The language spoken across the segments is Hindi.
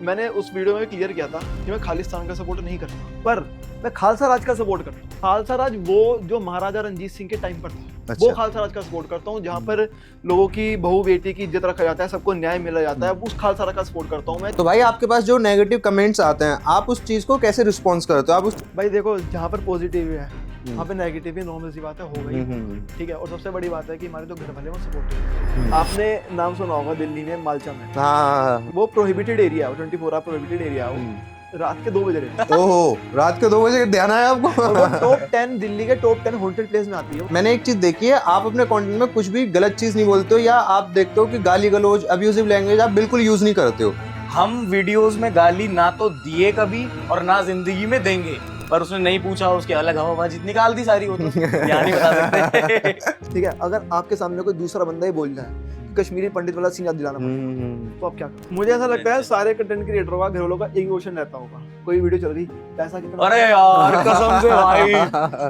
मैंने उस वीडियो में क्लियर किया था कि मैं खालिस्तान का सपोर्ट नहीं करता, पर मैं खालसा राज का सपोर्ट करता हूँ। खालसा राज वो जो महाराजा रंजीत सिंह के टाइम पर था, वो खालसा राज का सपोर्ट करता हूँ, जहाँ पर लोगों की बहू बेटी की इज्जत रखा जाता है, सबको न्याय मिला जाता है, उस खालसा राज का सपोर्ट करता हूँ मैं। तो भाई आपके पास जो नेगेटिव कमेंट्स आते हैं, आप उस चीज को कैसे रिस्पॉन्स करते हो? आप उस भाई देखो, जहाँ पर पॉजिटिव है वहाँ पे नेगेटिव भी नॉर्मल सी बात है, हो गई, ठीक है। और सबसे बड़ी बात है कि हमारे तो घर वाले वो सपोर्ट। आपने नाम सुना होगा दिल्ली में मालचा में, हाँ, वो प्रोहिबिटेड एरिया है, 24 आवर प्रोहिबिटेड एरिया है वो। रात के 2 बजे रहती है। ओहो, रात के 2 बजे ध्यान आया और वो आपको? टॉप 10 दिल्ली के टॉप 10 हॉन्टेड प्लेस में आती है। मैंने एक चीज देखी है, आप अपने कंटेंट में कुछ भी गलत चीज नहीं बोलते हो, या आप देखते हो कि गाली गलौज, अब्यूजिव लैंग्वेज आप बिल्कुल यूज नहीं करते हो। हम वीडियोस में गाली ना तो दिए कभी और ना जिंदगी में देंगे, पर उसने नहीं पूछा, उसके अलग हवाबाजी निकाल दी सारी, वो तो यहाँ नहीं बता सकते। ठीक है, अगर आपके सामने कोई दूसरा बंदा ही बोल रहा है कश्मीरी पंडित वाला सीन याद दिलाना पड़ेगा, तो आप क्या करोगे? मुझे ऐसा लगता है सारे कंटेंट क्रिएटरों का, घर वालों का एक क्वेश्चन रहता होगा, कोई वीडियो चल रही, पैसा कितना? अरे यार कसम से भाई,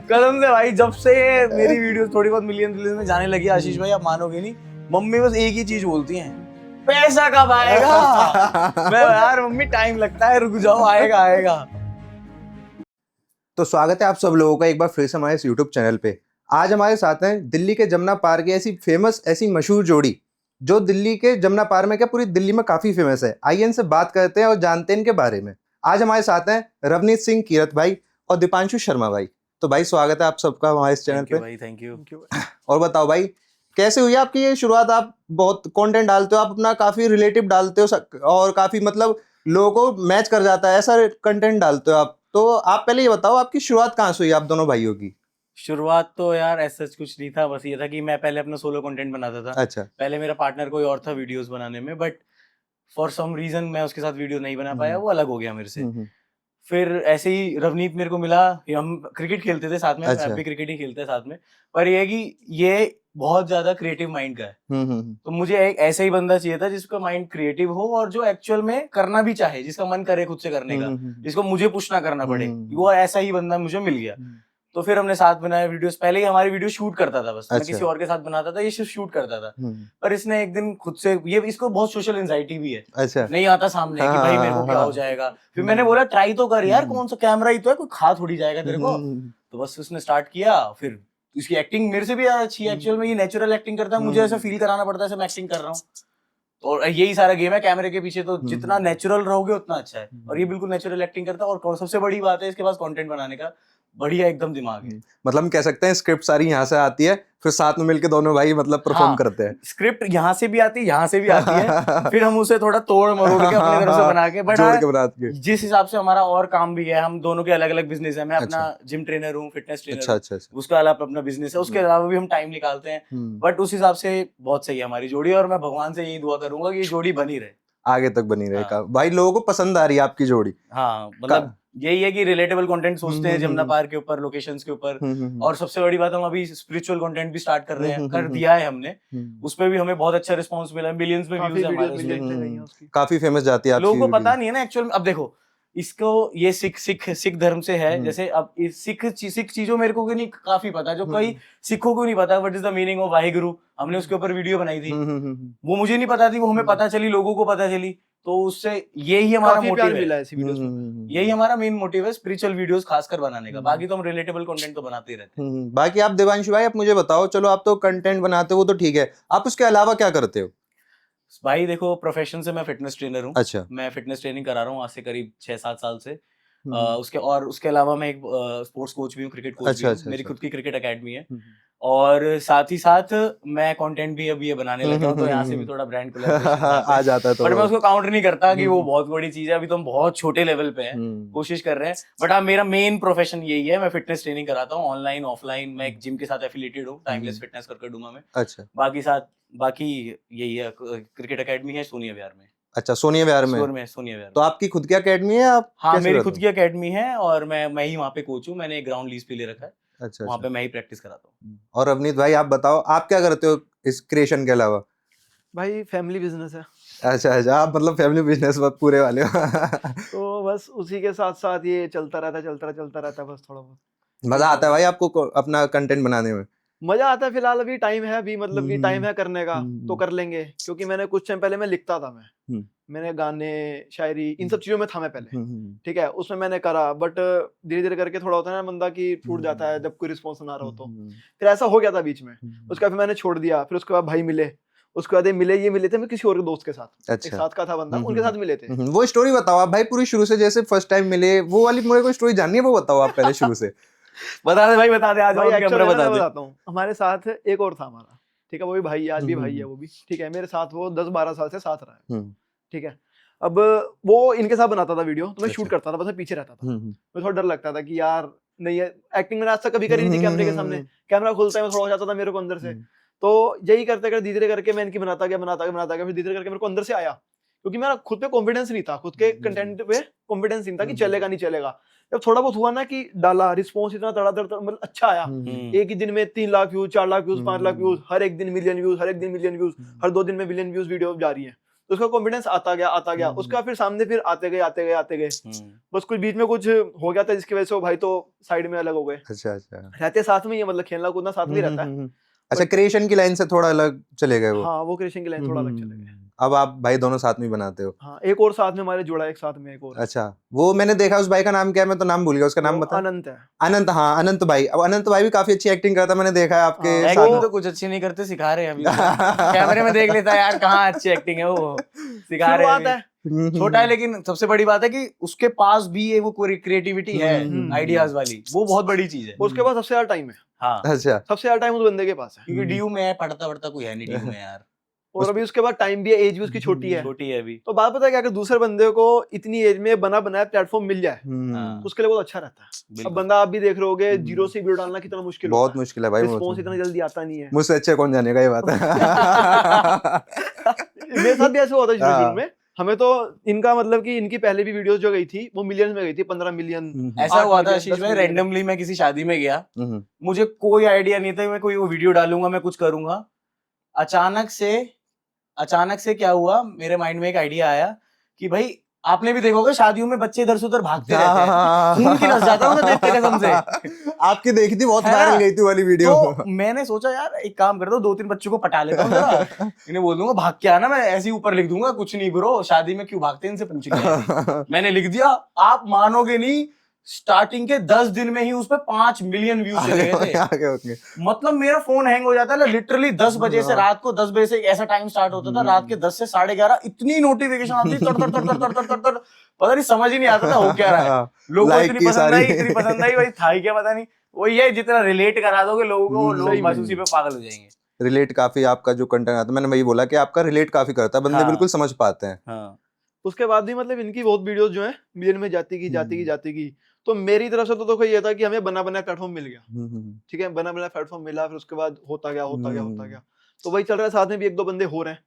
कसम से भाई, जब से मेरी वीडियो थोड़ी बहुत मिलियन में जाने लगी आशीष भाई, आप मानोगे नहीं, मम्मी बस एक ही चीज बोलती हैं, पैसा कब आएगा? मैं यार मम्मी टाइम लगता है, रुक जाओ, आएगा आएगा। तो स्वागत है आप सब लोगों का एक बार फिर से हमारे इस यूट्यूब चैनल पे। आज हमारे साथ हैं दिल्ली के जमुना पार की ऐसी फेमस, ऐसी मशहूर जोड़ी, जो दिल्ली के जमुना पार में क्या पूरी दिल्ली में काफी फेमस है। आइए इनसे बात करते हैं और जानते हैं इनके बारे में। आज हमारे साथ हैं रवनीत सिंह कीरत भाई और दीपांशु शर्मा भाई। तो भाई स्वागत है आप सबका हमारे इस चैनल पे। भाई थैंक यू। और बताओ भाई, कैसे हुई आपकी ये शुरुआत? आप बहुत कंटेंट डालते हो, आप अपना काफी रिलेटिव डालते हो और काफी मतलब लोगों को मैच कर जाता है, ऐसा कंटेंट डालते हो आप। तो आप पहले ये बताओ, आपकी शुरुआत कहाँ से हुई आप दोनों भाइयों की? शुरुआत तो यार ऐसा कुछ नहीं था, बस ये था कि मैं पहले अपना सोलो कंटेंट बनाता था। अच्छा। पहले मेरा पार्टनर कोई और था वीडियोस बनाने में, बट फॉर सम रीजन मैं उसके साथ वीडियो नहीं बना पाया, वो अलग हो गया मेरे से। फिर ऐसे ही रवनीत मेरे को मिला, हम क्रिकेट खेलते थे साथ में, अच्छा। अब भी क्रिकेट ही खेलते हैं साथ में, पर ये है कि ये बहुत ज्यादा क्रिएटिव माइंड का है। तो मुझे एक ऐसा ही बंदा चाहिए था जिसका माइंड क्रिएटिव हो और जो एक्चुअल में करना भी चाहे, जिसका मन करे खुद से करने का, जिसको मुझे पुश ना करना पड़े, वो ऐसा ही बंदा मुझे मिल गया। तो फिर हमने साथ बनाया वीडियोस। पहले ही हमारी वीडियो शूट करता था, बस मैं किसी और के साथ बनाता था, ये सिर्फ शूट करता था। पर इसने एक दिन खुद से, ये इसको बहुत सोशल एंजाइटी भी है, अच्छा। नहीं आता सामने कि भाई मेरे को क्या हो जाएगा। फिर मैंने बोला ट्राई तो कर यार, कौन सा कैमरा ही तो है, कोई खा थोड़ी जाएगा तेरे को। तो बस उसने स्टार्ट किया। फिर इसकी एक्टिंग मेरे से भी अच्छी है, एक्चुअल में ये नेचुरल एक्टिंग करता है, मुझे ऐसा फील कराना पड़ता है मैं एक्टिंग कर रहा हूँ। और यही सारा गेम है कैमरे के पीछे, तो जितना नेचुरल रहोगे उतना अच्छा है। और ये बिल्कुल नेचुरल एक्टिंग करता है, और सबसे बड़ी बात है इसके पास कंटेंट बनाने का बढ़िया एकदम दिमाग है। मतलब हम कह सकते हैं स्क्रिप्ट सारी यहाँ से आती है, फिर साथ में मिलके दोनों भाई मतलब परफॉर्म करते हैं। स्क्रिप्ट यहाँ से भी आती है, यहाँ से भी आती है, फिर हम उसे थोड़ा तोड़ मरोड़ के अपने तरफ से बना के, बट जिस हिसाब से हमारा और काम भी है, हम दोनों के अलग अलग बिजनेस है। मैं अपना जिम ट्रेनर हूँ, फिटनेस ट्रेनर। अच्छा। उसका अलावा अपना बिजनेस है, उसके अलावा भी हम टाइम निकालते हैं। बट उस हिसाब से बहुत सही है हमारी जोड़ी, और मैं भगवान से यही दुआ करूंगा कि ये जोड़ी बनी रहे, आगे तक बनी रहे। भाई लोगों को पसंद आ रही है आपकी जोड़ी। हाँ, मतलब यही है कि रिलेटेबल कंटेंट सोचते हैं जमुना पार के ऊपर, लोकेशंस के ऊपर। और सबसे बड़ी बात, हम अभी स्पिरिचुअल कंटेंट भी स्टार्ट कर रहे हैं, कर दिया है हमने। उसपे भी हमें बहुत अच्छा रिस्पांस मिला है, मिलियंस में व्यूज है हमारे, काफी फेमस जाती है। लोगों को पता नहीं है ना एक्चुअल में। अब देखो, इसको ये सिख धर्म से है, जैसे अब सिख चीजों मेरे को नहीं काफी पता है, जो कई सिखों को नहीं पता। What is the meaning of Waheguru, हमने उसके ऊपर वीडियो बनाई थी, वो मुझे नहीं पता थी, वो हमें पता चली, लोगों को पता चली। तो उससे यही हमारा मोटिव है, यही हमारा मेन मोटिव है स्पिरिचुअल वीडियोस खासकर बनाने का। बाकी तो हम रिलेटेबल कंटेंट तो बनाते ही रहते हैं। बाकी आप देवांशु भाई, आप मुझे बताओ, चलो आप तो कंटेंट बनाते हो वो तो ठीक है, आप उसके अलावा क्या करते हो? भाई देखो, प्रोफेशन से मैं फिटनेस ट्रेनर हूँ। अच्छा। मैं फिटनेस ट्रेनिंग करा रहा हूँ आज से करीब 6-7 साल से। उसके अलावा मैं एक स्पोर्ट्स कोच भी हूँ, क्रिकेट कोच भी हूँ। मेरी खुद की क्रिकेट एकेडमी है, और साथ ही साथ मैं कंटेंट भी अभी ये बनाने लगा हूँ, तो यहाँ से भी थोड़ा ब्रांड कोलैबोरेशन आ जाता है। तो बट मैं उसको काउंट नहीं करता कि वो बहुत बड़ी चीज है, अभी तो हम बहुत छोटे लेवल पे हैं, कोशिश कर रहे हैं। बट हाँ, मेरा मेन प्रोफेशन यही है, मैं फिटनेस ट्रेनिंग कराता हूँ, ऑनलाइन ऑफलाइन। मैं एक जिम के साथ एफिलिएटेड हूँ, टाइमलेस फिटनेस करके डूमा में। अच्छा। बाकी यही है, क्रिकेट एकेडमी है सोनिया विहार में। अच्छा, सोनिया विहार में। सोनिया विहार। तो आपकी खुद की एकेडमी है? आप हाँ, मेरी खुद की एकेडमी है, और मैं ही वहाँ पे कोच हूँ। मैंने एक ग्राउंड लीज पे ले रखा है। अच्छा। वहाँ पे मैं ही प्रैक्टिस कराता हूँ। और अवनीत भाई, आप बताओ, आप क्या करते हो इस क्रिएशन के अलावा? भाई फैमिली बिजनेस है। अच्छा, आप मतलब फैमिली बिजनेस पूरे वाले हो। तो बस उसी के साथ साथ ये चलता रहता है, बस थोड़ा बहुत मजा आता है भाई आपको अपना कंटेंट बनाने में? मजा आता है। फिलहाल अभी टाइम है, अभी मतलब कि टाइम है करने का, तो कर लेंगे। क्योंकि मैंने कुछ टाइम पहले मैं लिखता था, मैंने गाने शायरी इन सब चीजों में था मैं पहले, ठीक है, उसमें मैंने करा, बट धीरे धीरे करके थोड़ा होता है ना बंदा की टूट जाता है जब कोई रिस्पॉन्स ना रहा हो तो। फिर ऐसा हो गया था बीच में, उसके बाद फिर मैंने छोड़ दिया। फिर उसके बाद भाई मिले, उसके बाद ये मिले थे मैं किसी और दोस्त के साथ, एक साथ का था बंदा, उनके साथ मिले थे। वो स्टोरी बताओ आप भाई पूरी शुरू से, जैसे फर्स्ट टाइम मिले वो वाली मुझे कोई स्टोरी जाननी है, वो बताओ आप पहले शुरू से। बता दे भाई, बता दे, आज भाई कैमरा बता दे। बताता हूँ, हमारे साथ एक और था हमारा, ठीक है, वो भी भाई है, आज भी भाई है वो भी, ठीक है, मेरे साथ वो 10-12 साल से साथ रहा है, ठीक है। अब वो इनके साथ बनाता था वीडियो, तो मैं शूट करता था, बस मैं पीछे रहता था। मुझे थोड़ा डर लगता था कि यार नहीं है, एक्टिंग मैंने आज तक कभी करी नहीं थी कैमरे के सामने, कैमरा खुलता है मैं थोड़ा हो जाता था मेरे को अंदर से। तो यही करते करते धीरे धीरे करके मैं इनकी बनाता गया, फिर धीरे धीरे करके मेरे को अंदर से आया, क्योंकि मेरा खुद पे कॉन्फिडेंस नहीं था, खुद के कंटेंट पे कॉन्फिडेंस नहीं था कि चलेगा नहीं चलेगा। जब थोड़ा बहुत हुआ ना कि डाला, रिस्पॉन्स इतना तड़ातड़ मतलब अच्छा आया, एक ही दिन में 3 lakh views, 4 lakh views, 5 lakh views, हर एक दिन मिलियन व्यूज, हर 2 दिन में मिलियन व्यूज वीडियो जा रही है, तो उसका कॉन्फिडेंस आता गया। उसका फिर सामने फिर आते गए। बस कुछ बीच में कुछ हो गया था जिसकी वजह से वो भाई तो साइड में अलग हो गए। अच्छा रहते साथ में ही, मतलब खेलना कूदना साथ में ही रहता है। अच्छा, क्रिएशन की लाइन से थोड़ा अलग चले गए वो। हाँ, वो क्रिएशन की लाइन थोड़ा अलग चले गए। अब आप भाई दोनों साथ में बनाते हो? हाँ, एक और साथ में हमारे जुड़ा, एक साथ में एक और। अच्छा, वो मैंने देखा, उस भाई का नाम क्या है, मैं तो नाम भूल गया, उसका नाम बता। अनंत है। अनंत, हाँ अनंत भाई। अब अनंत भाई भी काफी अच्छी एक्टिंग करता है, मैंने देखा है आपके साथ। तो कुछ अच्छी नहीं करते, सिखा रहे हैं अभी। कैमरे में देख लेता है यार कहाँ अच्छी एक्टिंग है, वो सिखा रहे हैं। छोटा है लेकिन सबसे बड़ी बात है कि उसके पास भी ये वो क्रिएटिविटी है, आइडियाज वाली, वो बहुत बड़ी चीज है। उसके पास सबसे ज्यादा टाइम है। हाँ, अच्छा, सबसे ज्यादा टाइम उस बंदे के पास है, क्योंकि डीयू में है, पढ़ता कोई है नहीं डीयू में यार। और अभी उसके बाद टाइम भी है, एज भी उसकी छोटी है अभी। तो बात पता है क्या, अगर दूसरे बंदे को इतनी एज में बना बनाया प्लेटफॉर्म मिल जाए हाँ। उसके लिए बहुत अच्छा रहता है। अब बंदा आप भी देख रहे होगे, जीरो से वीडियो डालना कितना मुश्किल, बहुत मुश्किल है भाई, रिस्पॉन्स इतना जल्दी आता नहीं है। मुझसे अच्छा कौन जानेगा ये बात है। मेरे साथ भी ऐसे हुआ था शुरू में। हमें तो इनका मतलब कि इनकी पहले भी वीडियोस जो गई थी वो मिलियंस में गई थी, 15 मिलियन। ऐसा हुआ था आशीष भाई, रैंडमली मैं किसी शादी में गया, मुझे कोई आइडिया नहीं था मैं कोई वो वीडियो डालूंगा, मैं कुछ करूंगा। अचानक से क्या हुआ, मेरे माइंड में एक आइडिया आया कि भाई आपने भी देखोगे शादियों में बच्चे इधर से उधर भागते रहते हैं, खून की नस जाता हूं देख के कसम से। आपकी देखी थी, बहुत वायरल गई थी वाली वीडियो। तो मैंने सोचा यार एक काम करता हूँ, 2-3 बच्चों को पटा लेता हूँ जरा, इन्हें बोल दूंगा भाग के आना, मैं ऐसे ही ऊपर लिख दूंगा कुछ नहीं ब्रो, शादी में क्यों भागते हैं इनसे पूछ लिया। मैंने लिख दिया, आप मानोगे नहीं, स्टार्टिंग के 10 दिन में ही उस पे 5 मिलियन व्यूज चले गए थे। मतलब मेरा फोन हैंग हो जाता है लिटरली 10 बजे से, रात को 10 बजे से ऐसा टाइम स्टार्ट होता था, रात के 10 से 11:30 इतनी नोटिफिकेशन आती थी, पता नहीं समझ ही नहीं आता था हो क्या रहा है। लोगों को इतनी पसंद आई भाई, था ही क्या पता नहीं। वही है, जितना रिलेट करा दोगे लोगों को, लोग बस उसी पे पागल हो जाएंगे। रिलेट काफी आपका जो कंटेंट आता है, मैंने वही बोला कि आपका रिलेट काफी करता है, बंदे बिल्कुल समझ पाते हैं। उसके बाद भी मतलब इनकी बहुत वीडियोस जो है मिलियन में जाती गई। तो मेरी तरफ से तो देखो ये था कि हमें बना प्लेटफॉर्म मिल गया, ठीक है, बना प्लेटफॉर्म मिला, फिर उसके बाद होता गया। तो वही चल रहा है, साथ में भी 1-2 बंदे हो रहे हैं,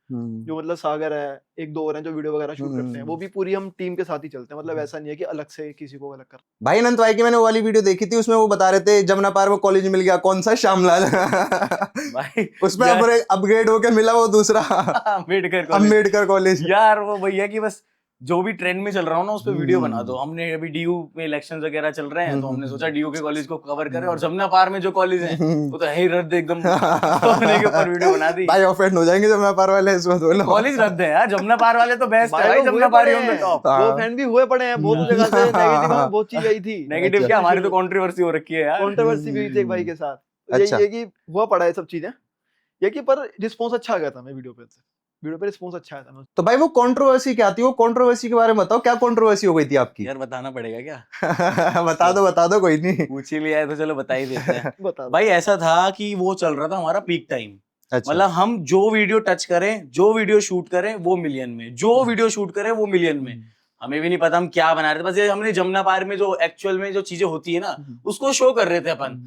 जो मतलब सागर है, 1-2 और हैं जो वीडियो वगैरह शूट करते हैं, वो भी पूरी हम टीम के साथ ही चलते हैं, मतलब ऐसा नहीं है कि अलग से किसी को अलग कर। भाई अनंत भाई की मैंने वो वाली वीडियो देखी थी, उसमें वो बता रहे थे जमुना पार में कॉलेज मिल गया, कौन सा, श्यामलाल। भाई उसमें अपग्रेड होके मिला वो दूसरा अम्बेडकर कॉलेज। यार वो भैया की बस जो भी ट्रेंड में चल रहा हो ना उस पे वीडियो बना दो। हमने अभी डीयू में इलेक्शन वगैरह चल रहे हैं, तो हमने सोचा डीयू के कॉलेज को कवर करें, और जमुना पार में जो कॉलेज है वो तो है ही रद्द एकदम, होने के ऊपर वीडियो बना दी। भाई ऑफेंड हो जाएंगे जमुना पार वाले इसमें, तो कॉलेज रद्द है यार, जमुना पार वाले तो बेस्ट है भाई, जमुना पार ही उनका टॉप। वो फैन भी हुए पड़े हैं बहुत जगह से, नेगेटिव बहुत चीज आई थी। नेगेटिव क्या, हमारी तो कंट्रोवर्सी हो रखी है यार, कंट्रोवर्सी भी हुई थी एक भाई के साथ। ये कि हुआ पड़ा है सब चीजें, ये कि पर रिस्पांस अच्छा आ गया था मैं वीडियो पे रिस्पांस अच्छा आया था। तो भाई वो कंट्रोवर्सी क्या थी, वो कंट्रोवर्सी के बारे में बताओ, क्या कंट्रोवर्सी हो गई थी आपकी? यार बताना पड़ेगा क्या? बता दो कोई नहीं, पूछ ही लिया है तो चलो बता ही देते हैं। बता भाई ऐसा था कि वो चल रहा था हमारा पीक टाइम। अच्छा। मतलब हम जो वीडियो टच करें, जो वीडियो शूट करें वो मिलियन में, जो वीडियो शूट करें वो मिलियन में। हमें भी नहीं पता हम क्या बना रहे थे, बस ये हमने जमुना पार में जो एक्चुअल में जो चीजें होती है ना उसको शो कर रहे थे अपन।